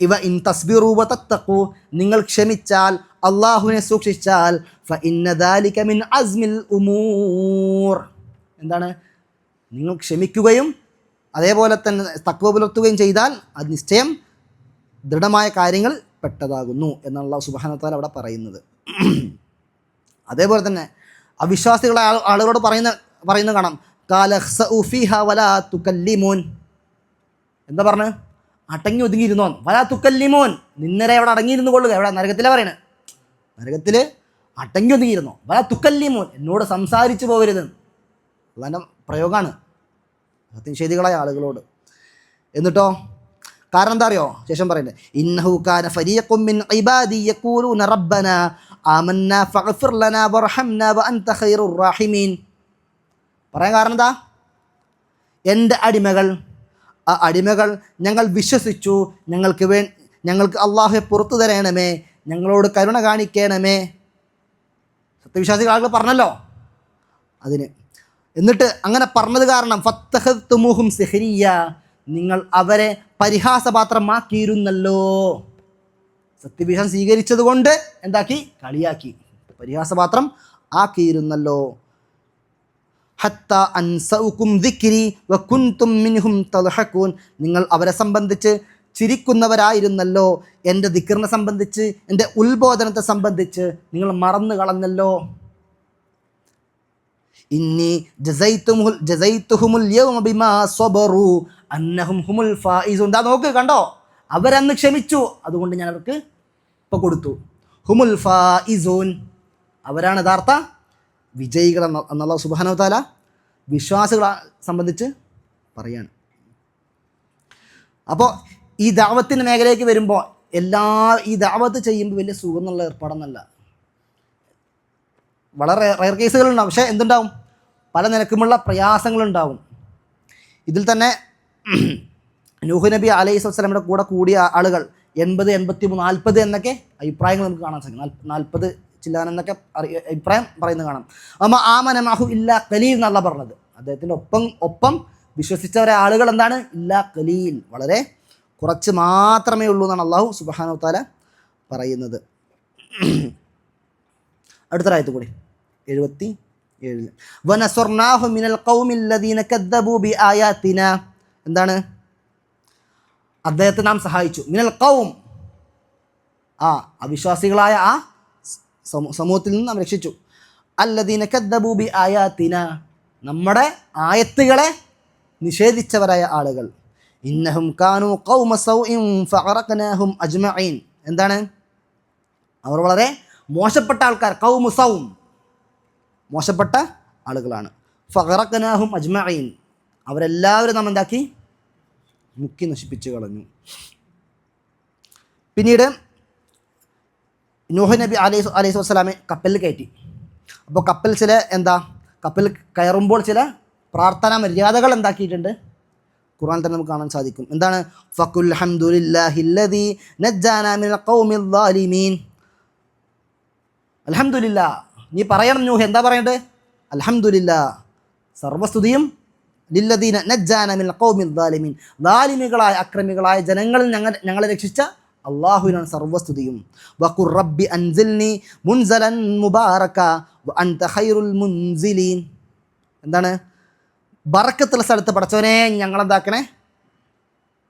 ഇവ ഇൻ തസ്ബിറു വതത്തഖു, നിങ്ങൾ ക്ഷമിച്ചാൽ, അള്ളാഹുവിനെ സൂക്ഷിച്ചാൽ, ഫഇന്ന ദാലിക മിൻ അസ്മിൽ ഉമൂർ, എന്താണ്, നിങ്ങൾ ക്ഷമിക്കുകയും അതേപോലെ തന്നെ തഖ്വ പുലർത്തുകയും ചെയ്താൽ അത് നിശ്ചയം ദൃഢമായ കാര്യങ്ങൾ പെട്ടതാകുന്നു എന്നാണ് അല്ലാഹു സുബ്ഹാനഹു വ തആല അവിടെ പറയുന്നത്. അതേപോലെ തന്നെ അവിശ്വാസികളായ ആളുകളോട് പറയുന്ന കാണാം, ഖാല ഖ്സഉ ഫീഹാ വലാ തുകല്ലിമൂൻ. എന്താ പറഞ്ഞ്? അടങ്ങി ഒതുങ്ങിയിരുന്നോ, വലാ തുകല്ലിമൂൻ, നിന്നരെ അവിടെ അടങ്ങിയിരുന്നു കൊള്ളുക. എവിടെ? നരകത്തിലാണ് പറയണത്. നരകത്തിൽ അടങ്ങി ഒതുങ്ങിയിരുന്നോ, വലാ തുകല്ലിമൂൻ, എന്നോട് സംസാരിച്ചു പോകരുത്. അള്ളാൻ്റെ പ്രയോഗമാണ് സത്യനിഷേധികളായ ആളുകളോട്. എന്നിട്ടോ കാരണം എന്താ അറിയോ? ശേഷം പറയുന്നത്, ഇന്നഹു കാന ഫരീഖും മിൻ ഇബാദി യഖൂലൂന റബ്ബനാ ആമന്നാ ഫഗ്ഫിർ ലനാ വർഹംനാ വഅൻത ഖൈറുർ റാഹിമീൻ. പറയാൻ കാരണം എന്താ? എൻ്റെ അടിമകൾ ഞങ്ങൾ വിശ്വസിച്ചു, ഞങ്ങൾക്ക് അള്ളാഹുവെ പുറത്തു തരണമേ, ഞങ്ങളോട് കരുണ കാണിക്കണമേ. സത്യവിശ്വാസികൾ ആളുകൾ പറഞ്ഞല്ലോ അതിന്. എന്നിട്ട് അങ്ങനെ പറഞ്ഞത് കാരണം ഫത്തഖദ്തുമുഹും സിഹ്രിയ, നിങ്ങൾ അവരെ പരിഹാസപാത്രമാക്കിയിരുന്നല്ലോ. സത്യവിശ്വാസം സ്വീകരിച്ചത് കൊണ്ട് എന്താക്കി? കളിയാക്കി, പരിഹാസപാത്രം ആക്കിയിരുന്നല്ലോ. ഹത്ത അൻസഉകും ദിക്രി വകുൻതും മിൻഹും തദ്ഹകൂൻ, നിങ്ങൾ അവരെ സംബന്ധിച്ച് ചിരിക്കുന്നവരായിരുന്നല്ലോ, എൻ്റെ ദിക്റിനെ സംബന്ധിച്ച്, എൻ്റെ ഉത്ബോധനത്തെ സംബന്ധിച്ച് നിങ്ങൾ മറന്നു കളഞ്ഞല്ലോ. ഇന്നി ജസൈതുഹുമുൽ യൗമ ബിമാ സ്വബറു അന്നഹും ഹുമുൽ ഫായിസൂൻ. ദാ നോക്ക്, കണ്ടോ, അവരന്ന് ക്ഷമിച്ചു, അതുകൊണ്ട് ഞാൻ അവർക്ക് ഇപ്പോൾ കൊടുത്തു. ഹുമുൽ ഫായിസൂൻ, അവരാണ് യഥാർത്ഥ വിജയികൾ എന്നുള്ള സുബ്ഹാനഹു വ തആല വിശ്വാസികളെ സംബന്ധിച്ച് പറയാണ്. അപ്പോൾ ഈ ദഅവത്തിൻ്റെ മേഖലയിലേക്ക് വരുമ്പോൾ ഈ ദഅവത്ത് ചെയ്യുമ്പോൾ വലിയ സുഖം എന്നുള്ള ഏർപ്പാടൊന്നല്ല. വളരെ റയർ കേസുകളുണ്ടാവും. പക്ഷേ എന്തുണ്ടാവും? പല നിലക്കുമുള്ള പ്രയാസങ്ങളുണ്ടാവും. ഇതിൽ തന്നെ നൂഹ് നബി അലൈഹി സ്വലാമിൻ്റെ കൂടെ കൂടിയ ആളുകൾ 80, 83, 40 എന്നൊക്കെ അഭിപ്രായങ്ങൾ നമുക്ക് കാണാൻ സാധിക്കും. 40 ചില്ലാൻ എന്നൊക്കെ അഭിപ്രായം പറയുന്നത് കാണാം. അമ്മ ആമന മഹു ഇല്ലാ ഖലീൽ എന്നല്ല പറഞ്ഞത്. അദ്ദേഹത്തിൻ്റെ ഒപ്പം വിശ്വസിച്ചവരെ ആളുകൾ എന്താണ്? ഇല്ലാ ഖലീൽ, വളരെ കുറച്ച് മാത്രമേ ഉള്ളൂ എന്നാണ് അല്ലാഹു സുബ്ഹാനഹു വ തആല പറയുന്നത്. അടുത്തൊരായത്ത് കൂടി 77 വനസ്വർനാഹു മിനൽ ഖൗമിൽ ലദീന കദ്ദബൂ ബിആയാതിനാ. എന്താണ്? അദ്ദേഹത്തെ നാം സഹായിച്ചു. മിനൽ ഖൗം, അവിശ്വാസികളായ ആ സമൂഹത്തിൽ നിന്ന് നാം രക്ഷിച്ചു. അല്ലദീന കദ്ദബൂ ബിആയാതിനാ, നമ്മുടെ ആയത്തുകളെ നിഷേധിച്ചവരായ ആളുകൾ. ഇന്നഹും കാനൂ ഖൗമ സൗഇൻ ഫഅറഖനാഹും അജ്മഈൻ. എന്താണ്? അവർ വളരെ മോശപ്പെട്ട ആൾക്കാർ. ഖൗമു സൗം, മോശപ്പെട്ട ആളുകളാണ്. ഫഅറഖനാഹും അജ്മഈൻ, അവരെല്ലാവരും നാം എന്താക്കി? മുക്കി നശിപ്പിച്ചു കളഞ്ഞു. പിന്നീട് നൂഹ് നബി അലൈഹി വസല്ലമെ കപ്പലിൽ കയറ്റി. അപ്പോൾ കപ്പൽ കയറുമ്പോൾ ചില പ്രാർത്ഥനാ മര്യാദകൾ എന്താക്കിയിട്ടുണ്ട്? ഖുർആനിൽ തന്നെ നമുക്ക് കാണാൻ സാധിക്കും. എന്താണ്? ഫഖുൽ ഹംദുലില്ലാഹില്ലദീ നജ്ജാനാ മിനൽ ഖൗമിൽ ളാലിമീൻ. അൽഹംദുലില്ലാ, നീ പറയണം നൂഹ്. എന്താ പറയേണ്ടത്? അൽഹംദുലില്ലാ, സർവസ്തുതിയും ലില്ലദീന നജ്ജാനാ മിനൽ ഖൗമിൽ ളാലിമീൻ, ളാലിമികളായ അക്രമികളായ ജനങ്ങളിൽ ഞങ്ങളെ രക്ഷിച്ച അള്ളാഹുവിനാണ് സർവസ്തുതിയും. വഖുർ റബ്ബി അൻസിൽനി മുൻസലൻ മുബാറക വഅൻത ഖൈറുൽ മുൻസിലീൻ. എന്താണ്? ബറക്കത്തുള്ള സ്ഥലത്ത് പടച്ചവനെ ഞങ്ങളെന്താക്കണേ?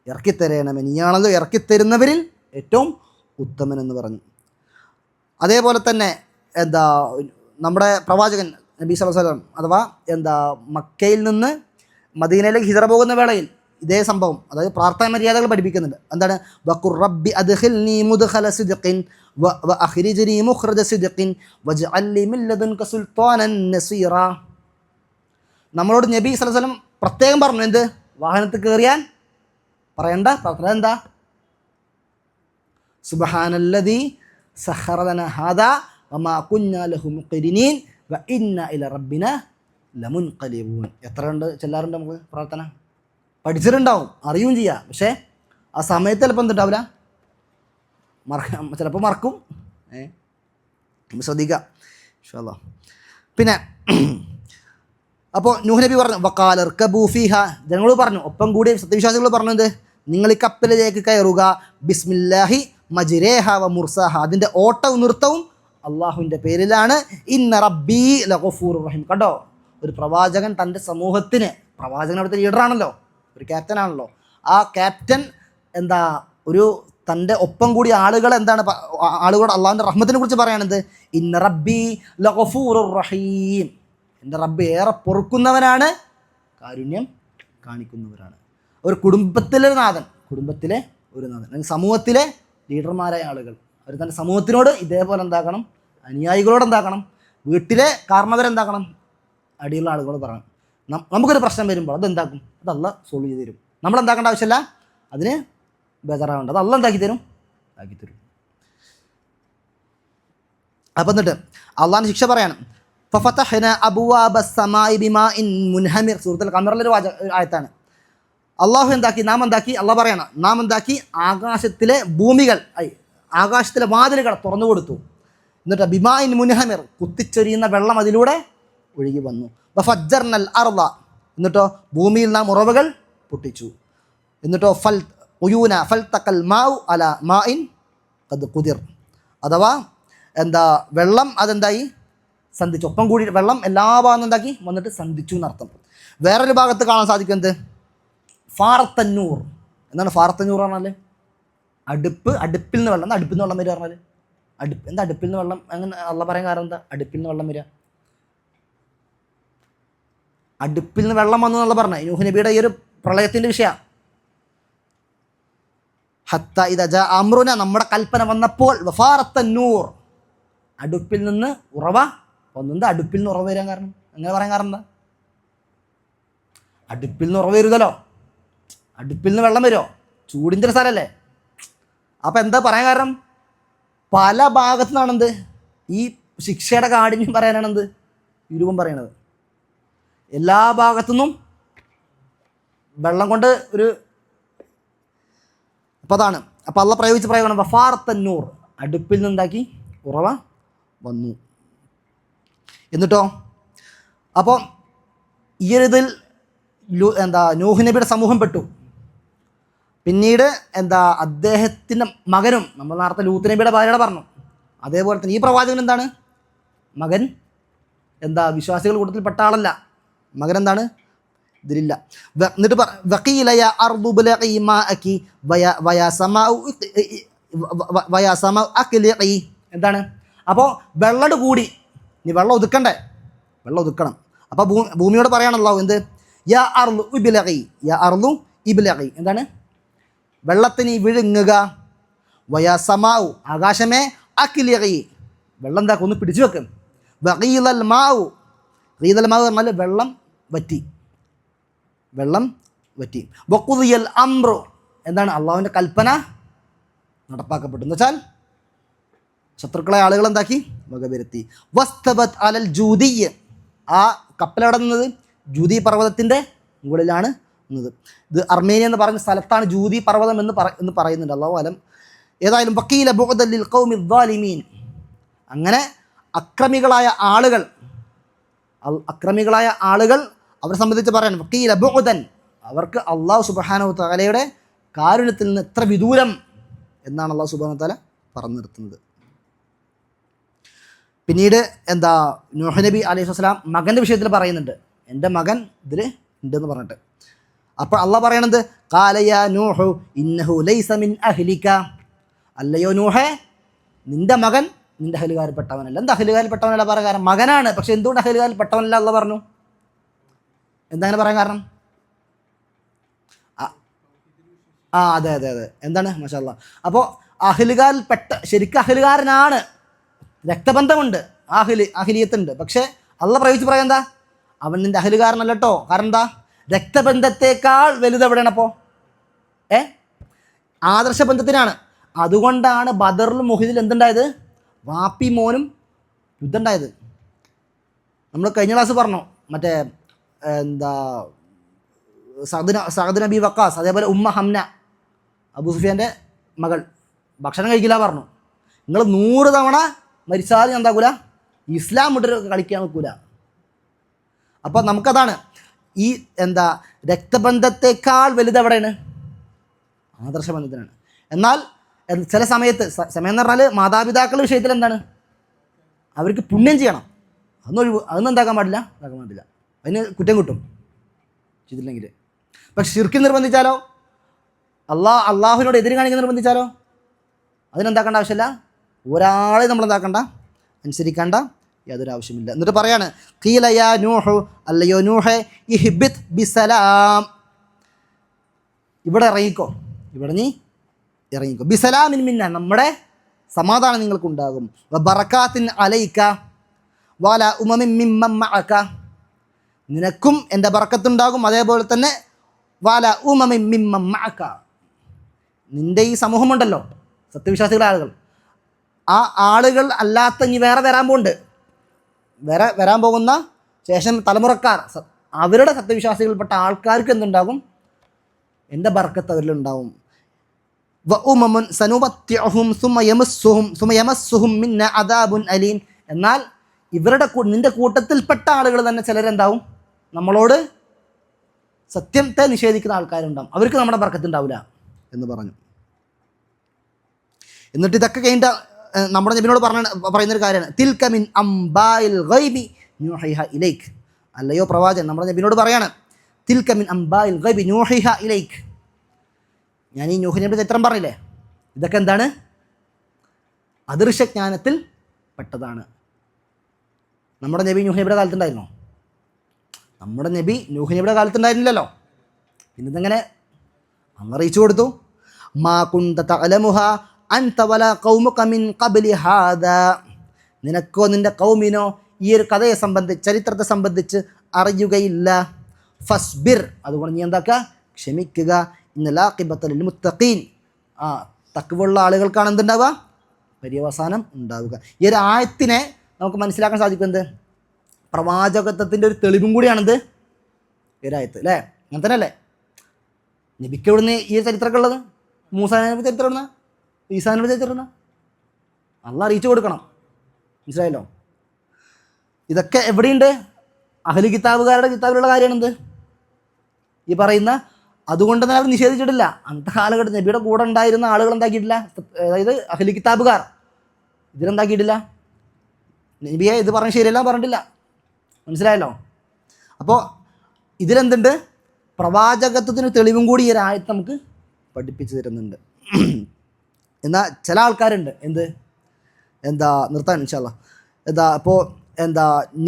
ഇറക്കിത്തരണമേ, നീയാണല്ലോ ഇറക്കിത്തരുന്നവരിൽ ഏറ്റവും ഉത്തമൻ എന്ന് പറഞ്ഞു. അതേപോലെ തന്നെ നമ്മുടെ പ്രവാചകൻ നബി സല്ലല്ലാഹു അലൈഹി വസല്ലം അഥവാ മക്കയിൽ നിന്ന് മദീനയിലേക്ക് ഹിജറ പോകുന്ന വേളയിൽ ഇതേ സംഭവം, അതായത് പ്രാർത്ഥന മര്യാദകൾ പഠിപ്പിക്കുന്നുണ്ട്. എന്താണ്? വഖുർ റബ്ബി അദ്ഖിൽനി മുദ്ഖല സിദ്ഖിൻ വഅഖ്രിജ്നി മുഖ്റജ സിദ്ഖിൻ വജ്അൽ ലി മിൻ ലദുൻക സുൽത്താനൻ നസീറ. നമ്മളോട് നബി സല്ലല്ലാഹു അലൈഹി വസല്ലം പ്രത്യേകം പറഞ്ഞു. എന്ത്? വാഹനത്തിൽ കയറിയാൽ പറയേണ്ട പ്രാർത്ഥന എന്താ? സുബ്ഹാനല്ലദീ സഖറ ലനാ ഹാദാ വമാ കുന്നാ ലഹു മുഖ്രിനീൻ വഇന്നാ ഇലാ റബ്ബിനാ ലമുൻഖലിബൂൻ. എത്ര ഉണ്ട് ചെല്ലാറുണ്ട് നമുക്ക് പ്രാർത്ഥന? പഠിച്ചിട്ടുണ്ടാവും, അറിയുകയും ചെയ്യാം. പക്ഷേ ആ സമയത്ത് ചിലപ്പോൾ എന്തുണ്ടാവില്ല, ചിലപ്പോൾ മറക്കും. നമ്മൾ ശ്രദ്ധിക്കാം ഇൻഷാ അല്ലാഹ്. പിന്നെ അപ്പോൾ നൂഹ് നബി പറഞ്ഞു വഖാല ഇർകബൂ ഫീഹ, ജനങ്ങളോട് പറഞ്ഞു, ഒപ്പം കൂടി സത്യവിശ്വാസികൾ പറഞ്ഞത്, നിങ്ങൾ ഈ കപ്പലിലേക്ക് കയറുക, ബിസ്മില്ലാഹി മജ്രേഹ വ മുർസാഹ, അതിൻ്റെ ഓട്ടവും നൃത്തവും അള്ളാഹുവിൻ്റെ പേരിലാണ്. ഇന്ന റബ്ബീ ലഗഫൂറുർ റഹീം. കണ്ടോ, ഒരു പ്രവാചകൻ തൻ്റെ സമൂഹത്തിന്, പ്രവാചകൻ അവിടുത്തെ ലീഡറാണല്ലോ, ഒരു ക്യാപ്റ്റനാണല്ലോ, ആ ക്യാപ്റ്റൻ ഒരു തൻ്റെ ഒപ്പം കൂടിയ ആളുകളെ എന്താണ് ആളുകളോട് അള്ളാഹുവിൻ്റെ റഹ്മത്തിനെ കുറിച്ച് പറയാണെന്ത്? ഇന്ന റബ്ബി ലഗഫൂറുർ റഹീം, എൻ്റെ റബ്ബ് ഏറെ പൊറുക്കുന്നവനാണ്, കാരുണ്യം കാണിക്കുന്നവരാണ്. ഒരു കുടുംബത്തിലെ നാഥൻ, കുടുംബത്തിലെ ഒരു നാഥൻ, അല്ലെങ്കിൽ സമൂഹത്തിലെ ലീഡർമാരായ ആളുകൾ അവർ തൻ്റെ സമൂഹത്തിനോട് ഇതേപോലെ എന്താക്കണം, അനുയായികളോട് എന്താക്കണം, വീട്ടിലെ കാരണവരെന്താക്കണം, അടിയുള്ള ആളുകളോട് പറയണം. നമുക്കൊരു പ്രശ്നം വരുമ്പോൾ അതെന്താക്കും, അത് അള്ളാഹ് സോൾവ് ചെയ്ത് തരും. നമ്മളെന്താക്കേണ്ട ആവശ്യമില്ല, അതിന് ബേജാറാവേണ്ട, അത് അള്ളാഹ് എന്താക്കി തരും, ആക്കി തരും. അപ്പം എന്നിട്ട് അള്ളാഹിൻ്റെ ശിക്ഷ പറയാണ്, ഫഫതഹ്ന അബ്വാബ സമാഇ ബിമാഇൻ മുൻഹമിർ, സൂറത്തുൽ ഖമറിലെ ഒരു ആയത്താണ്. അള്ളാഹു എന്താക്കി, നാം എന്താക്കി, അള്ളാഹ് പറയണം, നാം എന്താക്കി, ആകാശത്തിലെ ഭൂമികൾ, ആകാശത്തിലെ വാതിലുകൾ തുറന്നു കൊടുത്തു. എന്നിട്ട് ബിമാഇൻ മുൻഹമിർ, കുത്തിച്ചൊരിയുന്ന വെള്ളം അതിലൂടെ ഒഴുകി വന്നു. വഫജ്ജർനൽ അർള, എന്നിട്ടോ ഭൂമിയിൽ നാം ഉറവുകൾ പൊട്ടിച്ചു. എന്നിട്ടോ ഫൽ ഉയൂന ഫൽ തക്കൽ മാഉ അല മാഇൻ ഖദ് ഖുദിർ, അഥവാ എന്താ വെള്ളം അതെന്തായി സന്ധിച്ചു, ഒപ്പം കൂടി വെള്ളം എല്ലാ ഭാഗത്തും എന്താക്കി വന്നിട്ട് സന്ധിച്ചു എന്നർത്ഥം. വേറൊരു ഭാഗത്ത് കാണാൻ സാധിക്കുന്നത് ഫാറത്തന്നൂർ. എന്താണ് ഫാറത്തന്നൂർ പറഞ്ഞാൽ? അടുപ്പിൽ നിന്ന് വെള്ളം, എന്താ അടുപ്പിൽ നിന്ന് വെള്ളം വരിക പറഞ്ഞാൽ? എന്താ അടുപ്പിൽ നിന്ന് വെള്ളം, അങ്ങനെ അള്ള പറയാൻ കാരണം എന്താ അടുപ്പിൽ നിന്ന് വെള്ളം വരിക? അടുപ്പിൽ നിന്ന് വെള്ളം വന്നു എന്നുള്ള പറഞ്ഞ നൂഹ് നബിയുടെ ഈ ഒരു പ്രളയത്തിൻ്റെ വിഷയമാണ്. ഹത്ത ഇദ ജാ അമ്രുന, നമ്മുടെ കൽപ്പന വന്നപ്പോൾ, വഫാറത്തന്നൂർ, അടുപ്പിൽ നിന്ന് ഉറവ വന്നു. അടുപ്പിൽ നിന്ന് ഉറവ വരാൻ കാരണം, അങ്ങനെ പറയാൻ കാരണം എന്താ? അടുപ്പിൽ നിന്ന് ഉറവ വരുമല്ലോ, അടുപ്പിൽ നിന്ന് വെള്ളം വരുമോ? ചൂടിൻ്റെ ഒരു സ്ഥലമല്ലേ. അപ്പം എന്താ പറയാൻ കാരണം? പല ഭാഗത്തു നിന്നാണെന്ത് ഈ ശിക്ഷയുടെ കാഠിന്യം പറയാനാണെന്ത് ഈ രൂപം പറയണത്. എല്ലാ ഭാഗത്തുനിന്നും വെള്ളം കൊണ്ട് ഒരു, അപ്പം അതാണ്. അപ്പം അള്ള പ്രയോഗിച്ച് പറയുകയാണ് വഫാറത്തന്നൂർ, അടുപ്പിൽ നിന്നുണ്ടാക്കി ഉറവ വന്നു. എന്നിട്ടോ അപ്പോൾ ഈ ഒരു ഇതിൽ എന്താ നൂഹ് നബിയുടെ സമൂഹം പെട്ടു. പിന്നീട് എന്താ അദ്ദേഹത്തിൻ്റെ മകനും, നമ്മൾ നേരത്തെ ലൂത്ത് നബിയുടെ ഭാര്യയുടെ പറഞ്ഞു, അതേപോലെ തന്നെ ഈ പ്രവാചകൻ എന്താണ്, മകൻ എന്താ വിശ്വാസികൾ കൂട്ടത്തിൽപ്പെട്ട ആളല്ല, മകൻ എന്താണ് ഇതിലില്ല. എന്നിട്ട് വഖീലയ അർദു ബലഖി മാഅകി വയ സമാഉ അഖ്ലിഖി, എന്താണ്? അപ്പോൾ വെള്ളം കൂടി, നീ വെള്ളം ഒതുക്കണ്ടേ, വെള്ളം ഒതുക്കണം. അപ്പോൾ ഭൂമിയോട് പറയാണല്ലോ എന്ത്, യാ അർളു ഇബ്ലഖി, യാ അർളു ഇബ്ലഖി, എന്താണ്? വെള്ളത്തിന് വിഴുങ്ങുക, വയ സമാഉ, ആകാശമേ അഖ്ലിഖി, വെള്ളം എന്താക്കും, ഒന്ന് പിടിച്ചു വെക്കും. വഖീലൽ മാഉ, ഖീലൽ മാഉ പറഞ്ഞാൽ വെള്ളം വറ്റി, വെള്ളം വറ്റി. വഖുദിയൽ അംറു, എന്താണ്? അള്ളാഹുവിൻ്റെ കൽപ്പന നടപ്പാക്കപ്പെട്ടു. എന്ന് വെച്ചാൽ ശത്രുക്കളെ ആളുകൾ എന്താക്കി വകവരുത്തി. വസ്തബത് അലൽ ജൂദിയ്, ആ കപ്പലവിടെ നിന്നത് ജൂതി പർവ്വതത്തിൻ്റെ മുകളിലാണ് നിന്നത്. ഇത് അർമേനിയ എന്ന് പറയുന്ന സ്ഥലത്താണ് ജൂതി പർവ്വതം എന്ന് പറയുന്നുണ്ട്, അല്ലാഹു അലം. ഏതായാലും വക്കീല ബുഅദൻ ലിൽ ഖൗമി ദ്ദാലിമീൻ, അങ്ങനെ അക്രമികളായ ആളുകൾ അവരെ സംബന്ധിച്ച് പറയാൻ വക്കീല ബുഅദൻ, അവർക്ക് അള്ളാഹു സുബ്ഹാനഹു വ തആലയുടെ കാരുണ്യത്തിൽ നിന്ന് എത്ര വിദൂരം എന്നാണ് അള്ളാഹു സുബ്ഹാനഹു വ തആല പറഞ്ഞു നിർത്തുന്നത്. പിന്നീട് എന്താ നൂഹ് നബി അലൈഹി വസല്ലം മകൻ്റെ വിഷയത്തിൽ പറയുന്നുണ്ട്, എൻ്റെ മകൻ ഇതിൽ ഉണ്ടെന്ന് പറഞ്ഞിട്ട്. അപ്പോൾ അള്ളാഹ് പറയണത് ഖാല യാ നൂഹു ഇന്നഹു ലൈസ മിൻ അഹ്ലിക, അല്ലയോ നൂഹേ, നിൻ്റെ മകൻ നിൻ്റെ അഹ്ലുകാരിൽപ്പെട്ടവനല്ല. എന്താ അഹ്ലുകാരിൽപ്പെട്ടവനല്ല പറയാൻ കാരണം? മകനാണ്, പക്ഷെ എന്തുകൊണ്ട് അഹ്ലുകാരിൽപ്പെട്ടവനല്ല അള്ളാഹ് പറഞ്ഞു? എന്താ അങ്ങനെ പറയാൻ കാരണം? അതെ അതെ അതെ, എന്താണ്? മാഷാ അല്ലാഹ്. അപ്പോൾ ശരിക്കും അഹ്ലുകാരനാണ്, രക്തബന്ധമുണ്ട്, അഹ്ലിയത്തുണ്ട്. പക്ഷേ അള്ളാഹ് പ്രയോഗിച്ച് പറയാൻ എന്താ? അവൻ നിൻ്റെ അഹ്ലുകാരനല്ല കേട്ടോ. കാരണം എന്താ? രക്തബന്ധത്തേക്കാൾ വലുതെവിടെയാണ് അപ്പോൾ? ആദർശബന്ധത്തിനാണ്. അതുകൊണ്ടാണ് ബദറിലും മുഹിദിൽ എന്തുണ്ടായത്? വാപ്പി മോനും യുദ്ധം ഉണ്ടായത്. നമ്മൾ കഴിഞ്ഞ ക്ലാസ് പറഞ്ഞു, മറ്റേ എന്താ സഅദ് നബി വക്കാസ്, അതേപോലെ ഉമ്മ ഹംന, അബൂ സുഫിയാൻ്റെ മകൾ, ഭക്ഷണം കഴിക്കില്ല പറഞ്ഞു. നിങ്ങൾ 100 തവണ മരിച്ചാലും എന്താക്കൂല, ഇസ്ലാം വിട്ട് കളിക്കാൻ നിൽക്കൂല. അപ്പോൾ നമുക്കതാണ് ഈ എന്താ രക്തബന്ധത്തേക്കാൾ വലുതെവിടെയാണ്? ആദർശബന്ധത്തിനാണ്. എന്നാൽ ചില സമയം എന്ന് പറഞ്ഞാൽ മാതാപിതാക്കളുടെ വിഷയത്തിൽ എന്താണ്? അവർക്ക് പുണ്യം ചെയ്യണം, അതൊന്നും എന്താക്കാൻ പാടില്ല, അതിന് കുറ്റം കിട്ടും ചെയ്തില്ലെങ്കിൽ. പക്ഷെ ശിർക്ക് നിർബന്ധിച്ചാലോ, അള്ളാഹുവിനോട് എതിര് കാണിക്കാൻ നിർബന്ധിച്ചാലോ അതിനെന്താക്കേണ്ട ആവശ്യമില്ല, ഒരാളെ നമ്മൾ എന്താക്കണ്ട, അനുസരിക്കേണ്ട യാതൊരു ആവശ്യമില്ല. എന്നിട്ട് പറയാണ് ഖീല യാ നൂഹു, അല്ലയോ നൂഹേ ഇഹ്ബിത് ബിസലാം, ഇവിടെ ഇറങ്ങിക്കോ, ഇവിടെ നീ ഇറങ്ങിക്കോ, ബിസലാമിൻ മിന്ന, നമ്മുടെ സമാധാനം നിങ്ങൾക്കുണ്ടാകും, ബറകാത്തിൻ അലൈക വല ഉമമിൻ മിമ്മൻ മഅക, നിനക്കും എൻ്റെ ബറക്കത്തുണ്ടാകും, അതേപോലെ തന്നെ വല ഉമമിൻ മിമ്മൻ മഅക, നിൻ്റെ ഈ സമൂഹമുണ്ടല്ലോ സത്യവിശ്വാസികളെ ആളുകൾ, ആ ആളുകൾ അല്ലാത്ത ഇനി വേറെ വരാൻ പോകുന്ന ശേഷം തലമുറക്കാർ, അവരുടെ സത്യവിശ്വാസികൾപ്പെട്ട ആൾക്കാർക്ക് എന്തുണ്ടാകും, എൻ്റെ ബർക്കത്ത് അവരിലുണ്ടാവും. വ ഉമമുൻ സനുമത്തിഉഹും സുമ യമസ്സുഹും മിന്ന അദാബുൻ അലീം, എന്നാൽ നിൻ്റെ കൂട്ടത്തിൽപ്പെട്ട ആളുകൾ തന്നെ ചിലരെന്താവും, നമ്മളോട് സത്യത്തെ നിഷേധിക്കുന്ന ആൾക്കാരുണ്ടാവും, അവർക്ക് നമ്മുടെ ബർക്കത്ത് ഉണ്ടാവില്ല എന്ന് പറഞ്ഞു. എന്നിട്ട് ഇതൊക്കെ കഴിഞ്ഞിട്ട് നമ്മുടെ നബിനോട് പറയുന്നൊരു കാര്യമാണ് തിൽക മിൻ അംബാഇൽ ഗൈബി നൂഹിഹ ഇലൈക്, അല്ലയോ പ്രവാചകൻ നമ്മുടെ നബിനോട് പറയാണ് തിൽക മിൻ അംബാഇൽ ഗൈബി നൂഹിഹ ഇലൈക്, ഞാൻ ഈ നൂഹ് നബിയുടെ ചരിത്രം പറഞ്ഞില്ലേ, ഇതൊക്കെ എന്താണ്, അദൃശ്യജ്ഞാനത്തിൽ പെട്ടതാണ്. നമ്മുടെ നബി നൂഹ് നബിയുടെ കാലത്തുണ്ടായിരുന്നോ? നമ്മുടെ നബി നൂഹ് നബിയുടെ കാലത്തുണ്ടായിരുന്നില്ലല്ലോ, പിന്നെ ഇതെങ്ങനെ അന്ന് അറിയിച്ചു കൊടുത്തു. മാ കുന്ത തഅലമുഹ അൻത വല ഖൗമുക മിൻ ഖബ്ലി ഹാദാ, നിനക്കോ നിൻ്റെ കൗമിനോ ഈ ഒരു കഥയെ സംബന്ധിച്ച്, ചരിത്രത്തെ സംബന്ധിച്ച് അറിയുകയില്ല. ഫസ്ബിർ, അതുകൊണ്ട് നീ എന്താക്കുക, ക്ഷമിക്കുക. ഇന്നൽ ആഖിബത ലിൽ മുത്തഖീൻ, തഖ്വയുള്ള ആളുകൾക്കാണ് എന്തുണ്ടാവുക, പര്യവസാനം ഉണ്ടാവുക. ഈ ഒരു ആയത്തിനെ നമുക്ക് മനസ്സിലാക്കാൻ സാധിക്കും എന്ത്, പ്രവാചകത്വത്തിൻ്റെ ഒരു തെളിവും കൂടിയാണിത് ഈ ഒരു ആയത്ത്, അല്ലേ? അങ്ങനെ തന്നെ അല്ലേ? നബിക്ക് എവിടുന്ന് ഈ ചരിത്രമൊക്കെ ഉള്ളത്? മൂസാ നബി ചരിത്രം എവിടുന്ന, ഈസാ നബി ചരിത്രം എവിടുന്ന? അള്ളാഹ് അറിയിച്ചു കൊടുക്കണം, മനസ്സിലായല്ലോ? ഇതൊക്കെ എവിടെയുണ്ട്? അഹ്ലു കിതാബുകാരുടെ കിതാബിലുള്ള കാര്യമാണെന്ത് ഈ പറയുന്ന. അതുകൊണ്ട് തന്നെ അവർ നിഷേധിച്ചിട്ടില്ല. അന്നത്തെ കാലഘട്ടം നബിയുടെ കൂടെ ഉണ്ടായിരുന്ന ആളുകൾ എന്താക്കിയിട്ടില്ല, അതായത് അഹ്ലു കിതാബുകാർ ഇതിലെന്താക്കിയിട്ടില്ല, നബിയെ ഇത് പറഞ്ഞ് ശരിയെല്ലാം പറഞ്ഞിട്ടില്ല, മനസ്സിലായല്ലോ? അപ്പോൾ ഇതിലെന്തുണ്ട്, പ്രവാചകത്വത്തിന് തെളിവും കൂടി ഈ ഒരു ആയത്ത് നമുക്ക് പഠിപ്പിച്ചു തരുന്നുണ്ട്. എന്നാൽ ചില ആൾക്കാരുണ്ട് നിർത്താൻ ഇൻഷാ അല്ലാഹ്, അപ്പോൾ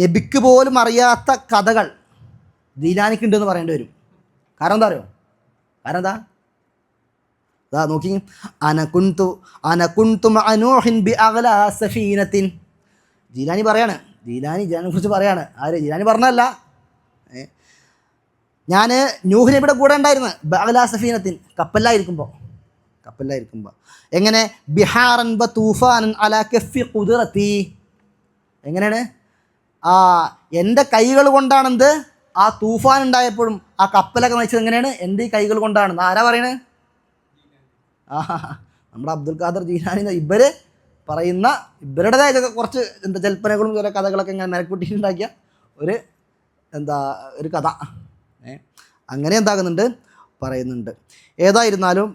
നബിക്ക് പോലും അറിയാത്ത കഥകൾ ദീനാനിക്കുണ്ടെന്ന് പറയേണ്ടി വരും. കാരണം എന്താ അറിയോ? കാരണം നോക്കി, അനകുന്തു മഅ നൂഹിൻ ബിഅഗ്ലാ സഫീനത്തിൻ, ജീലാനി പറയാണ്, ജീലാനിയെ കുറിച്ച് പറയാണ്. ആര്? ജീലാനി പറഞ്ഞല്ല, ഞാൻ നൂഹ് നബിയുടെ കൂടെ ഉണ്ടായിരുന്നു, ബഅഗ്ലാ സഫീനത്തിൻ, കപ്പലിലായിരിക്കുമ്പോൾ എങ്ങനെ, ബിഹാറൻ ബ തൂഫാനൻ അലാ കഫി ഖുദ്റതി, എങ്ങനെയാണ്, എൻ്റെ കൈകൾ കൊണ്ടാണെന്ത് ആ തൂഫാൻ ഉണ്ടായപ്പോഴും ആ കപ്പലൊക്കെ നയിച്ചത് എങ്ങനെയാണ്, എൻ്റെ ഈ കൈകൾ കൊണ്ടാണെന്ന് ആരാ പറയണേ? നമ്മുടെ അബ്ദുൽ ഖാദർ ജീലാനി. ഇവർ പറയുന്ന ഇവരുടേതായ കുറച്ച് ജൽപ്പനകളും ചില കഥകളൊക്കെ ഇങ്ങനെ മെനക്കൂട്ടിയിട്ടുണ്ടാക്കിയ ഒരു കഥ അങ്ങനെ എന്താകുന്നുണ്ട്, പറയുന്നുണ്ട്. ഏതായിരുന്നാലും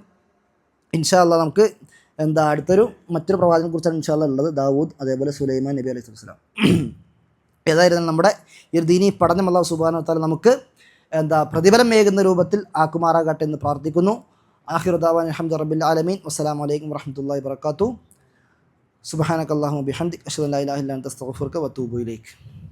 ഇൻഷാ അല്ലാഹ് നമുക്ക് അടുത്തൊരു മറ്റൊരു പ്രവാചകനെ കുറിച്ചാണ് ഇൻഷാ അല്ലാഹ് ഉള്ളത്, ദാവൂദ്, അതേപോലെ സുലൈമാൻ നബി അലൈഹി സ്വലാം. ഏതായിരുന്നാലും നമ്മുടെ ഈ ഒരു ദീനി പഠനം അല്ലാഹു സുബ്ഹാനഹു വ തആല നമുക്ക് പ്രതിഫലം മേകുന്ന രൂപത്തിൽ ആക്കുമാറാകട്ടെ എന്ന് പ്രാർത്ഥിക്കുന്നു. ആഖിറു ദഅവാന അൽഹംദുലില്ലാഹി റബ്ബിൽ ആലമീൻ. വസ്സലാമു അലൈക്കും വറഹ്മത്തുള്ളാഹി വബറകാതുഹു. സുബ്ഹാനക അല്ലാഹുമ്മ ബിഹംദിക അശ്ഹദു അൻ ലാ ഇലാഹ ഇല്ല അൻത അസ്തഗ്ഫിറുക വഅതൂബു ഇലൈക്.